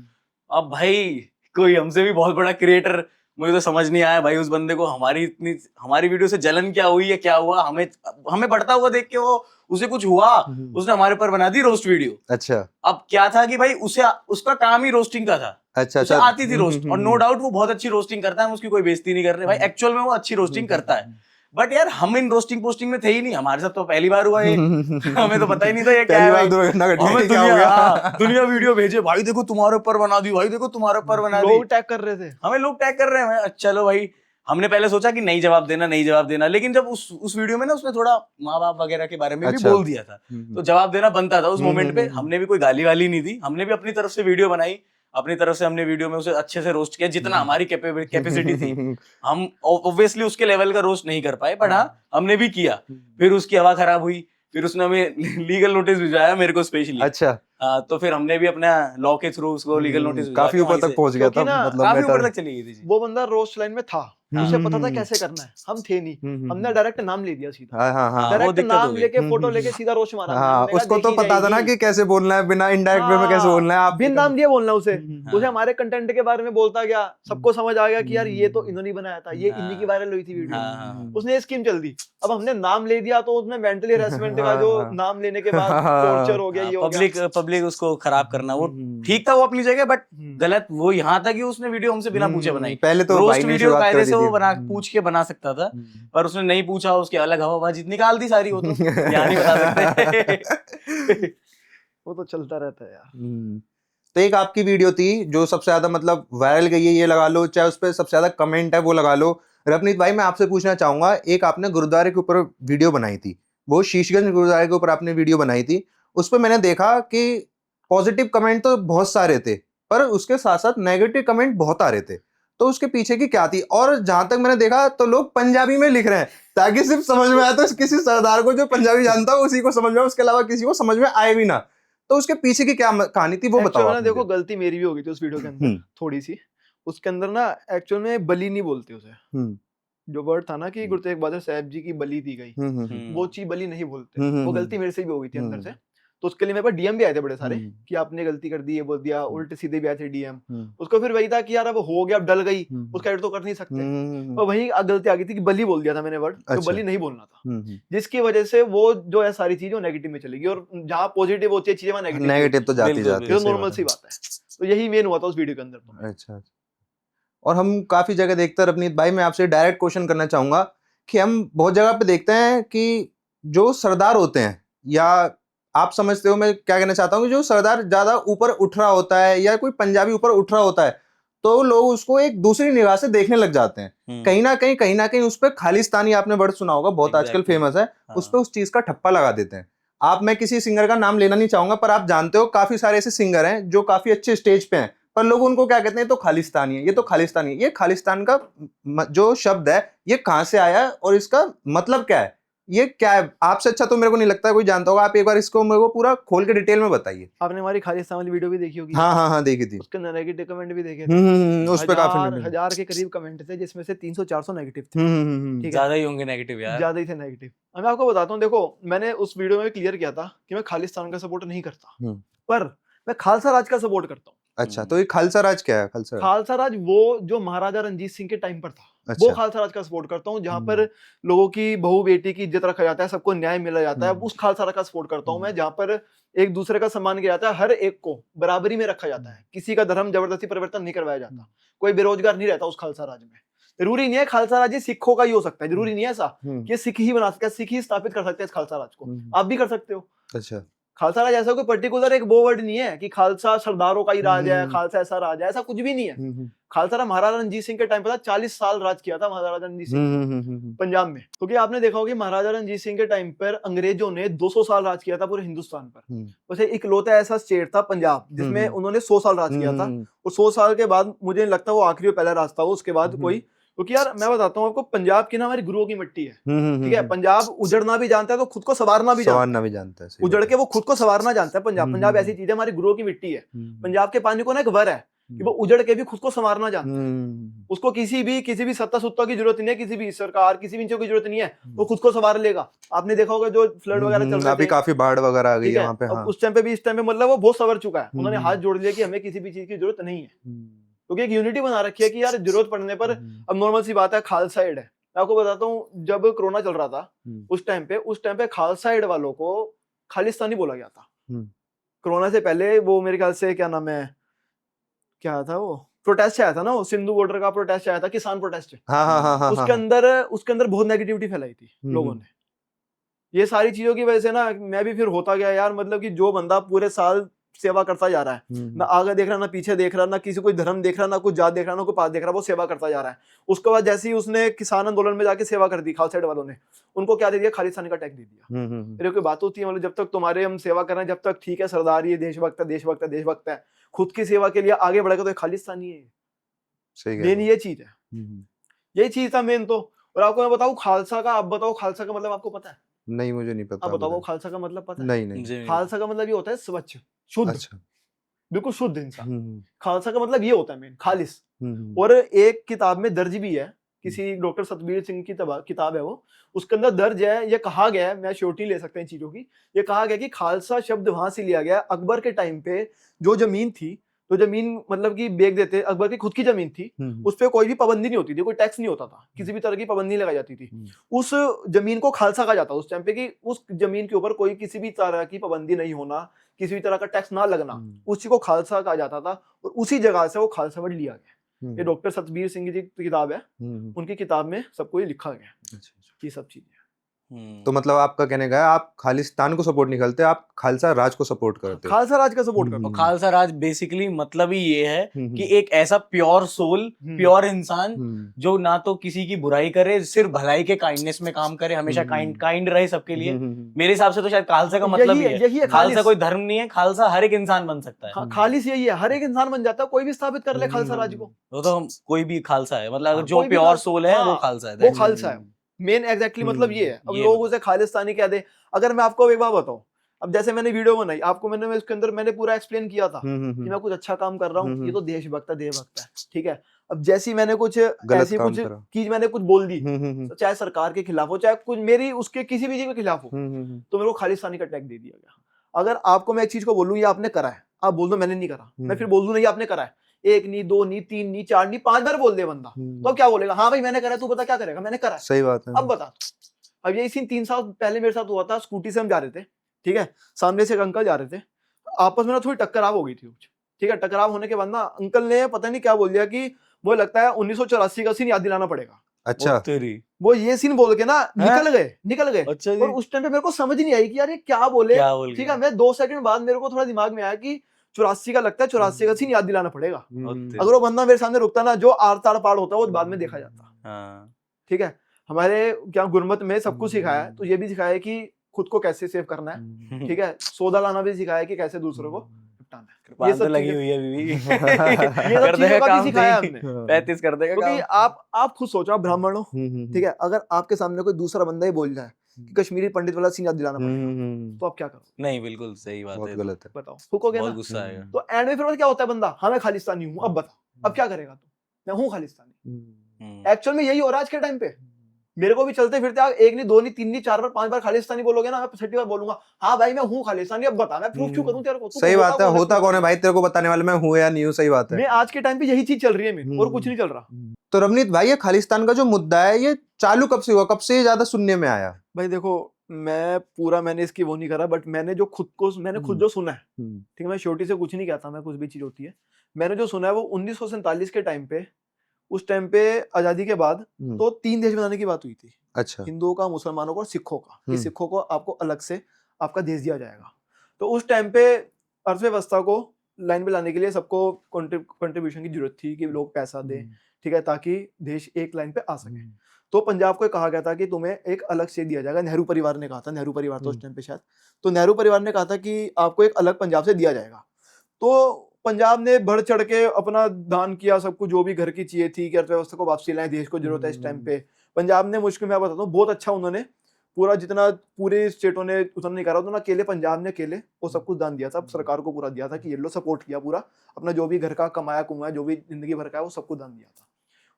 अब भाई कोई हमसे भी बहुत बड़ा क्रिएटर, मुझे तो समझ नहीं आया भाई उस बंदे को हमारी वीडियो से जलन क्या हुई है, क्या हुआ, हमें बढ़ता हुआ देख के वो उसे कुछ हुआ, उसने हमारे ऊपर बना दी रोस्ट वीडियो। अच्छा। अब क्या था कि भाई उसका काम ही रोस्टिंग का था। अच्छा, उसे आती थी रोस्ट, और नो डाउट वो बहुत अच्छी रोस्टिंग करता है, हम उसकी कोई बेइज्जती नहीं कर रहे भाई, एक्चुअल में वो अच्छी रोस्टिंग करता है। बट यार हम इन रोस्टिंग पोस्टिंग में थे ही नहीं, हमारे साथ तो पहली बार हुआ ये। हमें तो पता ही नहीं था ये क्या है भाई। दुनिया वीडियो भेजे, भाई देखो तुम्हारे ऊपर बना दी, भाई देखो तुम्हारे ऊपर बना दी, लोग टैग कर रहे थे हमें, लोग टैग कर रहे हैं। चलो भाई हमने पहले सोचा कि नहीं जवाब देना, लेकिन जब उस वीडियो में ना उसने थोड़ा माँ बाप वगैरह के बारे में भी बोल दिया था, तो जवाब देना बनता था उस मोमेंट पे। हमने भी कोई गाली वाली नहीं दी, हमने भी अपनी तरफ से वीडियो बनाई, अपनी तरफ से हमने वीडियो में उसे अच्छे से रोस्ट किया जितना हमारी कैपेसिटी थी। हम ऑब्वियसली उसके लेवल का रोस्ट नहीं कर पाए, बट हाँ हमने भी किया। फिर उसकी हवा खराब हुई, फिर उसने हमें लीगल नोटिस भिजवाया मेरे को स्पेशली। अच्छा। तो फिर हमने भी अपना लॉ के थ्रू उसको लीगल नोटिस काफी ऊपर तक पहुंच गया था, मतलब काफी ऊपर तक चली गई थी। वो बंदा रोस्ट लाइन में था, उसे पता था कैसे करना है, हम थे नहीं, हमने डायरेक्ट नाम ले दिया सीधा। डायरेक्ट नाम लेके फोटो लेके सीधा रोस्ट मारा। उसको तो पता था ना कि कैसे बोलना है, बिना इनडायरेक्ट वे में कैसे बोलना है, आप बिन नाम दिए बोलना उसे हमारे कंटेंट के बारे में बोलता गया, सबको समझ आ गया कि यार ये तो इन्होंने बनाया था, ये इन्हीं की वायरल हुई थी वीडियो, उसने ये स्कीम चल दी। अब हमने नाम ले दिया तो उसमें मेंटली हैरेसमेंट का जो नाम लेने के बाद टॉर्चर हो गया, पब्लिक उसको खराब करना, वो ठीक था वो अपनी जगह, बट गलत वो यहाँ था कि उसने वीडियो हमसे बिना पूछे बनाई। पहले तो रोस्ट वीडियो कायदे से वो पूछ के बना सकता था, पर उसने नहीं पूछा, उसके अलग हवाबाजी निकाल दी सारी। वो तो यहाँ नहीं बता सकते। वो तो चलता रहता है यार। तो एक आपकी वीडियो थी जो सबसे ज्यादा मतलब वायरल गई है, ये लगा लो, चाहे उस पर सबसे ज्यादा कमेंट है वो लगा लो। रवनीत भाई मैं आपसे पूछना चाहूंगा, एक आपने गुरुद्वारे के ऊपर वीडियो बनाई थी, वो शीशगंज गुरुद्वारे के ऊपर आपने वीडियो बनाई थी, उस पर मैंने देखा कि पॉजिटिव कमेंट तो बहुत सारे थे, पर उसके साथ साथ नेगेटिव कमेंट बहुत आ रहे थे, तो उसके पीछे की क्या थी? और जहां तक मैंने देखा तो लोग पंजाबी में लिख रहे हैं ताकि सिर्फ समझ में आए, तो किसी सरदार को जो पंजाबी जानता हो उसी को समझ में, उसके अलावा किसी को समझ में आए भी ना। तो उसके पीछे की क्या कहानी थी वो बताओ। देखो गलती मेरी भी हो गई थी उस वीडियो के अंदर थोड़ी सी। उसके अंदर ना एक्चुअल में बलि नहीं बोलते उसे, जो वर्ड था ना कि गुरु तेग बहादुर साहब जी की बलि दी गई, वो चीज बलि नहीं बोलते, वो गलती मेरे से भी हो गई थी अंदर से। तो उसके लिए मेरे पास डीएम भी आए थे बड़े सारे कि आपने गलती कर दी, ये बोल दिया, उल्टे सीधे भी आए थे डीएम। उसको फिर वही था कि यार अब हो गया, अब डल गई, उसका एडिट तो कर नहीं सकते, और वही गलती आ गई थी कि बलि बोल दिया था मैंने वर्ड, तो बलि नहीं बोलना था, जिसकी वजह से वो जो है सारी चीजें नेगेटिव में चली गई, और जहाँ पॉजिटिव होती है चीजें वहाँ नेगेटिव तो जाती है, नॉर्मल सी बात है। तो यही मेन हुआ था उस वीडियो के अंदर। अच्छा। और हम काफी जगह देखते हैं रवनीत भाई, मैं आपसे डायरेक्ट क्वेश्चन करना चाहूंगा कि हम बहुत जगह पे देखते हैं कि जो सरदार होते हैं, या आप समझते हो मैं क्या कहना चाहता हूँ, कि जो सरदार ज्यादा ऊपर उठ रहा होता है या कोई पंजाबी ऊपर उठ रहा होता है, तो लोग उसको एक दूसरी निगाह से देखने लग जाते हैं। कहीं ना कहीं उस पर खालिस्तानी, आपने वर्ड सुना होगा, बहुत आजकल फेमस है, उस पर उस चीज का ठप्पा लगा देते हैं। मैं किसी सिंगर का नाम लेना नहीं चाहूंगा, पर आप जानते हो काफी सारे ऐसे सिंगर हैं जो काफी अच्छे स्टेज पे हैं, पर लोग उनको क्या कहते हैं, तो खालिस्तानी है, ये तो खालिस्तानी है। ये खालिस्तान का जो शब्द है ये कहाँ से आया है और इसका मतलब क्या है, ये क्या है? आपसे अच्छा तो मेरे को नहीं लगता कोई जानता होगा, आप एक बार इसको मेरे को पूरा खोल के डिटेल में बताइए। आपने हमारी खालिस्तान वाली वीडियो भी देखी होगी? हाँ देखी थी। उसके नेगेटिव कमेंट भी देखे थे, उस पे काफी 1000 के करीब कमेंट थे, जिसमें से 300-400 नेगेटिव थे। ठीक है, ज्यादा ही होंगे नेगेटिव यार, ज्यादा ही थे नेगेटिव। मैं आपको बताता हूँ, देखो मैंने उस वीडियो में क्लियर किया था कि मैं खालिस्तान का सपोर्ट नहीं करता, पर मैं खालसा राज का सपोर्ट करता हूँ। अच्छा, तो ये खालसा राज क्या है? खालसा राज वो जो महाराजा रंजीत सिंह के टाइम पर था, वो खालसा राज का सपोर्ट करता हूँ, जहाँ पर लोगों की बहू बेटी की इज्जत रखा जाता है, सबको न्याय मिला जाता है, उस खालसा राज का सपोर्ट करता हूँ मैं, जहाँ पर एक दूसरे का सम्मान किया जाता है, हर एक को बराबरी में रखा जाता है, किसी का धर्म जबरदस्ती परिवर्तन नहीं करवाया जाता, कोई बेरोजगार नहीं रहता उस खालसा राज में। जरूरी नहीं है खालसा राज सिखों का ही हो सकता है, जरूरी नहीं है ऐसा कि सिख ही बना सकते हैं, सिख ही स्थापित कर सकते हैं इस खालसा राज को, आप भी कर सकते हो। अच्छा, खालसा राज ऐसा कोई पर्टिकुलर एक वो वर्ड नहीं है कि खालसा सरदारों का ही राज है, खालसा ऐसा राज है, ऐसा कुछ भी नहीं है। खालसा राज महाराजा रंजीत सिंह के टाइम पर 40 साल राज किया था महाराजा रंजीत सिंह पंजाब में, क्योंकि आपने देखा होगा कि महाराजा रंजीत सिंह के टाइम पर अंग्रेजों ने 200 साल राज किया था पूरे हिंदुस्तान पर। वैसे इकलौता ऐसा स्टेट था पंजाब जिसमें उन्होंने 100 साल राज किया था, और 100 साल के बाद मुझे लगता है वो आखिरी पहला राज था, उसके बाद कोई, क्योंकि यार मैं बताता हूँ आपको, पंजाब की ना हमारी गुरुओं की मिट्टी है, ठीक है। पंजाब उजड़ना भी जानता है तो खुद को संवारना भी जानता है, उजड़ के वो खुद को संवारना जानता है। पंजाब ऐसी चीज है, हमारी गुरुओं की मिट्टी है। पंजाब के पानी को ना एक वर है कि वो उजड़ के भी खुद को संवारना जानता है, उसको किसी भी सत्ता सुत्ता की जरूरत नहीं है, किसी भी सरकार, किसी भी चीज की जरूरत नहीं है, वो खुद को संवार लेगा। आपने देखा होगा जो फ्लड वगैरह चल रहा है, काफी बाढ़ वगैरह आ गई है वहां पे, उस टाइम पे भी, इस टाइम पे मतलब वो बहुत संवर चुका है, उन्होंने हाथ जोड़ लिया कि हमें किसी भी चीज की जरूरत नहीं है, क्योंकि एक यूनिटी बना रखी है कि यार जरूरत पड़ने पर, अब नॉर्मल सी बात है खालसा एड है। मैं आपको बताता हूँ, जब कोरोना चल रहा था उस टाइम पे खालसा एड वालों को खालिस्तानी बोला गया था। कोरोना से पहले वो मेरे ख्याल से क्या नाम है, क्या था वो प्रोटेस्ट आया था ना, वो सिंधु बॉर्डर का प्रोटेस्ट आया था, किसान प्रोटेस्ट। उसके अंदर बहुत नेगेटिविटी फैलाई थी लोगों ने। ये सारी चीजों की वजह से ना मैं भी फिर होता गया यार, मतलब कि जो बंदा पूरे साल सेवा करता जा रहा है, ना आगे देख रहा, ना पीछे देख रहा, ना किसी कोई धर्म देख रहा, ना कुछ जात देख रहा, ना कोई पात देख रहा, वो सेवा करता जा रहा है। उसके बाद जैसे ही उसने किसान आंदोलन में जाके सेवा कर दी, खालसा वालों ने उनको क्या दे दिया, खालिस्तानी का टैग दे दिया। मेरे कोई बात होती है, मतलब जब तक तुम्हारे हम सेवा कर रहे हैं, जब तक ठीक है, सरदार ये देशभक्त है, देशभक्त है, देशभक्त है, खुद की सेवा के लिए आगे बढ़ेगा तो खालिस्तानी है। मेन ये चीज है, यही चीज था मेन। तो और आपको मैं बताऊं खालसा का, आप बताओ खालसा का मतलब आपको पता है? नहीं, मुझे नहीं पता। आप बताओ खालसा का मतलब पता है? नहीं। खालसा का मतलब ये होता है स्वच्छ, शुद्ध। अच्छा। बिल्कुल शुद्ध इंसान। खालसा का मतलब ये होता है मेन, खालिस। और एक किताब में दर्ज भी है, किसी डॉक्टर सतबीर सिंह की किताब है वो, उसके अंदर दर्ज है, ये कहा गया है, मैं श्योरिटी ले सकते हैं चीजों की, ये कहा गया कि खालसा शब्द वहां से लिया गया, अकबर के टाइम पे जो जमीन थी, तो जमीन मतलब कि बेच देते, अकबर की खुद की जमीन थी, उस पर कोई भी पाबंदी नहीं होती थी, कोई टैक्स नहीं होता था, किसी भी तरह की पाबंदी नहीं लगाई जाती थी, उस जमीन को खालसा कहा जाता उस टाइम पे, कि उस जमीन के ऊपर कोई किसी भी तरह की पाबंदी नहीं होना, किसी भी तरह का टैक्स ना लगना, उसी को खालसा कहा जाता था। और उसी जगह से वो खालसा वर्ड लिया गया। ये डॉक्टर सतबीर सिंह की किताब है, उनकी किताब में सबको ये लिखा गया, ये सब चीजें। तो मतलब आपका कहने का है आप खालिस्तान को सपोर्ट नहीं करते, आप खालसा राज को सपोर्ट करते हो। खालसा राज का सपोर्ट करते हो। खालसा राज बेसिकली मतलब ही ये है कि एक ऐसा प्योर सोल, प्योर इंसान जो ना तो किसी की बुराई करे, सिर्फ भलाई के काइंडनेस में काम करे, हमेशा काइंड रहे सबके लिए। मेरे हिसाब से तो शायद खालसा का मतलब यही है। खालसा कोई धर्म नहीं है, खालसा हर एक इंसान बन सकता है। खालिस यही है, हर एक इंसान बन जाता है, कोई भी स्थापित कर ले खालसा राज को। वो तो हम कोई भी खालसा है, मतलब जो प्योर सोल है वो खालसा है, वो खालसा है। मेन एग्जैक्टली मतलब ये है। अब लोग उसे खालिस्तानी कह दे। अगर मैं आपको एक बात बताऊं, अब जैसे मैंने वीडियो बनाई, आपको मैंने उसके अंदर मैंने पूरा एक्सप्लेन किया था कि मैं कुछ अच्छा काम कर रहा हूँ, ये तो देशभक्त है, देशभक्त है, ठीक है। अब जैसी मैंने कुछ ऐसी कुछ चीज मैंने कुछ बोल दी, चाहे सरकार के खिलाफ हो, चाहे कुछ मेरी उसके किसी भी चीज के खिलाफ हो, तो मेरे को खालिस्तानी का टैग दे दिया गया। अगर आपको मैं एक चीज को बोलूं, ये आपने करा है, आप बोल दो मैंने नहीं करा, मैं फिर बोल दूं नहीं आपने करा है, एक नहीं, दो नहीं, तीन नहीं, चार नहीं, 5 बार बोल दे बंदा, तो अब क्या बोलेगा? हाँ भाई मैंने करा, तू बता क्या करेगा? मैंने करा। सही बात है। अब बता। अब यही सीन 3 साल पहले मेरे साथ हुआ था। स्कूटी से हम जा रहे थे, ठीक है, सामने से एक अंकल जा रहे थे, आपस में ना थोड़ी टकराव हो गई थी, ठीक है। टकराव होने के बाद ना अंकल ने पता नहीं क्या बोल दिया कि वो लगता है 1984 का सीन याद दिलाना पड़ेगा। अच्छा। वो ये सीन बोल के ना निकल गए। अच्छा। और उस टाइम पे मेरे को समझ नहीं आई कि यार ये क्या बोले, ठीक है। मैं 2 सेकंड बाद मेरे को थोड़ा दिमाग में आया कि 84 का लगता है, 84 का सीन याद दिलाना पड़ेगा। अगर वो बंदा मेरे सामने रुकता ना, जो आर ताड़ पाड़ होता है वो बाद में देखा जाता। ठीक है, हमारे क्या गुरमत में सब कुछ सिखाया है, तो ये भी सिखाया है कि खुद को कैसे सेव करना है, ठीक है। सौदा लाना भी सिखाया है कि कैसे दूसरों को निपटाना है। ये सब लगी हुई है अभी भी। ये सब चीजों का भी सिखाया हमने। 35 कर देगा क्योंकि आप खुद सोचो, आप ब्राह्मण हो, ठीक है, अगर आपके सामने कोई दूसरा बंदा ही बोल जाए कि कश्मीरी पंडित वाला सीन याद दिलाना पड़ेगा, तो आप क्या करो? नहीं, बिल्कुल सही बात है, बहुत गलत है। बताओ, फूकोगे ना? बहुत गुस्सा आएगा। तो एंड में फिर क्या होता है, बंदा हाँ मैं खालिस्तानी हूँ, अब बता, अब क्या करेगा तू? मैं हूँ खालिस्तानी। एक्चुअल में यही हो रहा है आज के टाइम पे। मेरे को भी चलते फिरते आप 1 नहीं, 2 नहीं, 3 नहीं, 4 बार 5 बार खालिस्तानी बोलोगे ना, मैं 6ठी बार बोलूंगा हाँ भाई मैं हूँ खालिस्तानी, अब बता मैं प्रूफ क्यों करूं तेरे को? सही बात है, होता कौन है भाई तेरे को बताने वाला, मैं हूँ या नहीं हूँ? सही बात है। मैं आज के टाइम पे यही चीज चल रही है मेरी, और कुछ नहीं चल रहा। तो रवनीत भाई, ये खालिस्तान का जो मुद्दा है, ये चालू कब से हुआ, कब से ज्यादा सुनने में आया? भाई देखो, मैंने इसकी वो नहीं करा, बट मैंने जो खुद जो सुना है, ठीक है, मैं श्योरिटी से कुछ नहीं कहता, मैं कुछ भी चीज होती है, मैंने जो सुना है वो 1947 के टाइम पे, उस टाइम पे आजादी के बाद तो 3 देश बनाने की बात हुई थी। अच्छा। हिंदुओं का, मुसलमानों का और सिखों का, कि सिखों को आपको अलग से आपका देश दिया जाएगा। तो उस टाइम पे अर्थव्यवस्था को लाइन पे लाने के लिए सबको कंट्रीब्यूशन की जरूरत थी कि लोग पैसा दें, ठीक है, ताकि देश एक लाइन पे आ सके। तो पंजाब को कहा गया था कि तुम्हें एक अलग से दिया जाएगा। नेहरू परिवार ने कहा था, नेहरू परिवार तो उस टाइम पे शायद, तो नेहरू परिवार ने कहा था कि आपको एक अलग पंजाब से दिया जाएगा। तो पंजाब ने बढ़ चढ़ के अपना दान किया, सब कुछ जो भी घर की चीजें थी कि अर्थव्यवस्था को वापसी लाएं, देश को जरूरत है इस टाइम पे। पंजाब ने, मुश्किल मैं बताता हूँ, बहुत अच्छा उन्होंने पूरा, जितना पूरे स्टेटों ने उतना नहीं करा, उन्होंने अकेले पंजाब ने अकेले वो सब कुछ दान दिया था, सरकार को पूरा दिया था कि ये लो सपोर्ट किया पूरा, अपना जो भी घर का कमाया कुमाया, जो भी जिंदगी भर का है वो सब कुछ दान दिया था।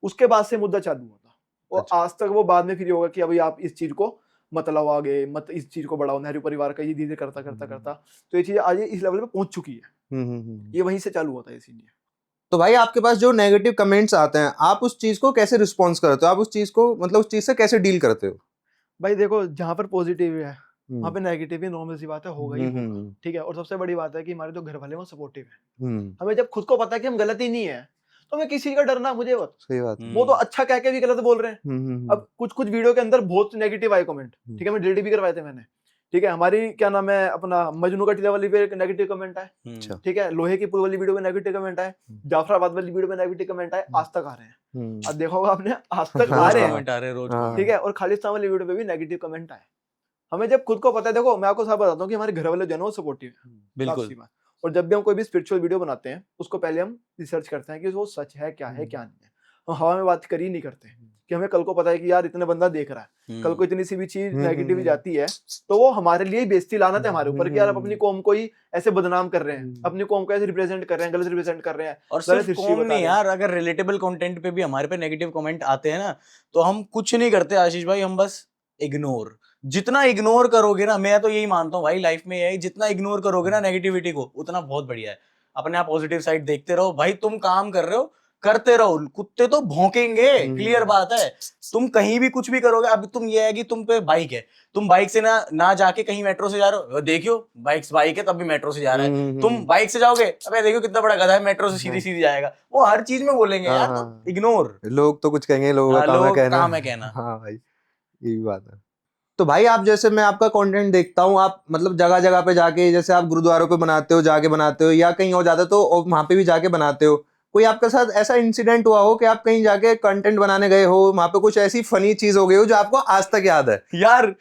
उसके बाद से मुद्दा चालू हुआ था, और आज तक वो बाद में फिर होगा कि अभी आप इस चीज को मत लाओ आगे, मत इस चीज को बढ़ाओ। नेहरू परिवार का ये धीरे करता तो ये चीज आज इस लेवल पे पहुंच चुकी है। ये वहीं से चालू होता है इसीलिए। तो भाई आपके पास जो नेगेटिव कमेंट्स आते हैं, आप उस चीज को कैसे रिस्पॉन्स करते हो? आप उस चीज को, मतलब उस चीज से कैसे डील करते हो? भाई देखो, जहाँ पर पॉजिटिव है वहाँ पे नेगेटिव भी नॉर्मल सी बात है, होगा ही होगा, ठीक है। और सबसे बड़ी बात है कि हमारे जो घर वाले वो सपोर्टिव है। हमें जब खुद को पता है कि हम गलत ही नहीं है, तो मैं किसी का डरना, मुझे सही बात। वो तो अच्छा कह के भी गलत बोल रहे हैं। अब कुछ वीडियो के अंदर बहुत नेगेटिव आए कमेंट, ठीक है, मैं डिलीट भी करवाए थे मैंने, ठीक है, हमारी क्या नाम है अपना मजनू का टीला वाली पे नेगेटिव कमेंट आए, अच्छा। ठीक है, लोहे की पुल वाली वीडियो पे नेगेटिव कमेंट आए, जाफराबाद वाली वीडियो पे नेगेटिव कमेंट आए, आज तक आ रहे हैं। अब देखा होगा आपने, आज तक आ हाँ, रहे रोज हैं, कमेंट आ रहे हैं, रोज हाँ। comment। ठीक है। और खालिस्तान वाली वीडियो पे भी नेगेटिव कमेंट आए। हमें जब खुद को पता है, देखो मैं आपको साफ बताता हूँ कि हमारे घर वाले जो है ना वो सपोर्टिव है, बिल्कुल। साफ सी बात। और जब भी हम कोई भी स्पिरिचुअल वीडियो बनाते हैं उसको पहले हम रिसर्च करते हैं कि वो सच है क्या है क्या नहीं है। हम हवा में बात कर ही नहीं करते कि हमें कल को पता है कि यार इतने बंदा देख रहा है, कल को इतनी सी भी चीज नेगेटिव जाती है तो वो हमारे लिए ही बेइज्जती लानत है हमारे ऊपर कि यार आप अपनी कौम को ही ऐसे बदनाम कर रहे हैं, अपनी कौम को ऐसे रिप्रेजेंट कर रहे हैं, गलत रिप्रेजेंट कर रहे हैं। और गलत सिर्फ history कॉम बता नहीं रहे हैं। यार, अगर रिलेटेबल कंटेंट पे भी हमारे पे नेगेटिव कमेंट आते हैं ना, तो हम कुछ नहीं करते आशीष भाई, हम बस इग्नोर। जितना इग्नोर करोगे ना, मैं तो यही मानता हूँ भाई लाइफ में यही, जितना इग्नोर करोगे ना नेगेटिविटी को, उतना बहुत बढ़िया है। अपने आप पॉजिटिव साइड देखते रहो भाई, तुम काम कर रहे हो करते रहो, कुत्ते तो भौंकेंगे, क्लियर बात है। तुम कहीं भी कुछ भी करोगे, अब तुम ये है कि तुम पे बाइक है, तुम बाइक से ना जाके कहीं मेट्रो से जा रहे हो, देखियो बाइक है तब भी मेट्रो से जा रहा है। तुम बाइक से जाओगे, अबे देखियो कितना बड़ा गधा है, मेट्रो से सीधी सीधी जाएगा। वो हर चीज में बोलेंगे यार, तो इग्नोर। लोग तो कुछ कहेंगे, लोगों का काम है लोगों का कहना। काम है कहना। हाँ भाई, ये भी बात है। तो भाई आप जैसे मैं आपका कंटेंट देखता हूँ, आप मतलब जगह जगह पे जाके, जैसे आप गुरुद्वारों पे बनाते हो, जाके बनाते हो, या कहीं और जाते हो तो वहां पे भी जाके बनाते हो। कोई आपके साथ ऐसा इंसिडेंट हुआ हो कि आप कहीं जाके कंटेंट बनाने गए हो, वहां पे कुछ ऐसी फनी चीज हो गई हो जो आपको आज तक याद है? यार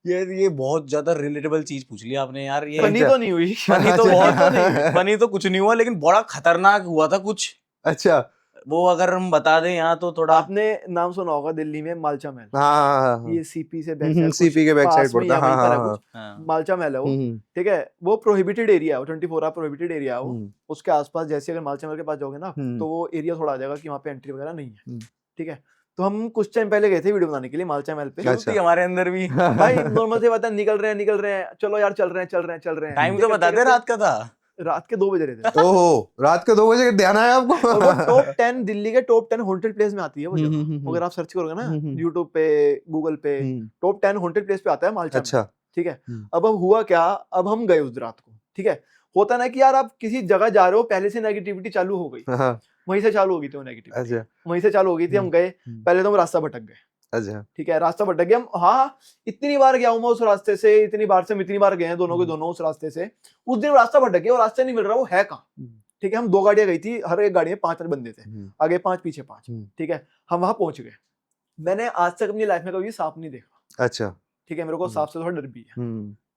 ये बहुत ज्यादा रिलेटेबल चीज पूछ लिया आपने यार। ये फनी तो नहीं हुई, फनी तो अच्छा। बहुत नहीं हुई, फनी तो कुछ नहीं हुआ, लेकिन बड़ा खतरनाक हुआ था कुछ। अच्छा। वो अगर हम बता दें यहाँ तो थोड़ा। आपने नाम सुना होगा दिल्ली में मालचा महल, हाँ, ये सीपी से बैक साइड, सीपी के बैक साइड पास में पड़ता या है। वहीं पर है हाँ, कुछ, हाँ। मालचा महल है वो, ठीक है। वो प्रोहिबिटेड एरिया है, वो 24 आवर प्रोहिबिटेड एरिया है वो। उसके आसपास जैसे अगर मालचा महल के पास जाओगे ना तो वो एरिया थोड़ा आ जाएगा कि वहाँ पे एंट्री वगैरह नहीं है, ठीक है। तो हम कुछ टाइम पहले गए थे वीडियो बनाने के लिए मालचा महल पे। क्यों थी हमारे अंदर भी। भाई नॉर्मल से बात है, निकल रहे हैं, चलो यार चल रहे हैं। टाइम तो बता दे, रात का था। रात के 2 बज रहे थे। ओहो, रात के 2 बजे ध्यान आया आपको? और वो टॉप 10 दिल्ली के टॉप 10 हॉन्टेड प्लेस में आती है वो जगह। अगर आप सर्च करोगे ना यूट्यूब पे, गूगल पे, टॉप 10 हॉन्टेड प्लेस पे आता है मालचा अच्छा। महल, ठीक है। अब हुआ क्या, अब हम गए उस रात को, ठीक है। होता ना कि यार आप किसी जगह जा रहे हो, पहले से नेगेटिविटी चालू हो गई, वहीं से चालू हो गई थी वो नेगेटिविटी। अच्छा। वहीं से चालू हो गई थी। हम गए, पहले तो हम रास्ता भटक गए, अच्छा। ठीक है, रास्ता भटक गया हम। हाँ, इतनी बार गया हूं मैं उस रास्ते से, इतनी बार से हम इतनी बार गए हैं दोनों के दोनों उस रास्ते से। उस दिन रास्ता भटक गया और रास्ता नहीं मिल रहा, वो है कहाँ, ठीक है। हम 2 गाड़ियां गई थी, हर एक गाड़ी में 5 बंदे थे, आगे 5 पीछे 5, ठीक है। हम वहां पहुंच गए। मैंने आज तक अपनी लाइफ में कभी सांप नहीं देखा, अच्छा। ठीक है। मेरे को सांप से थोड़ा डर भी है,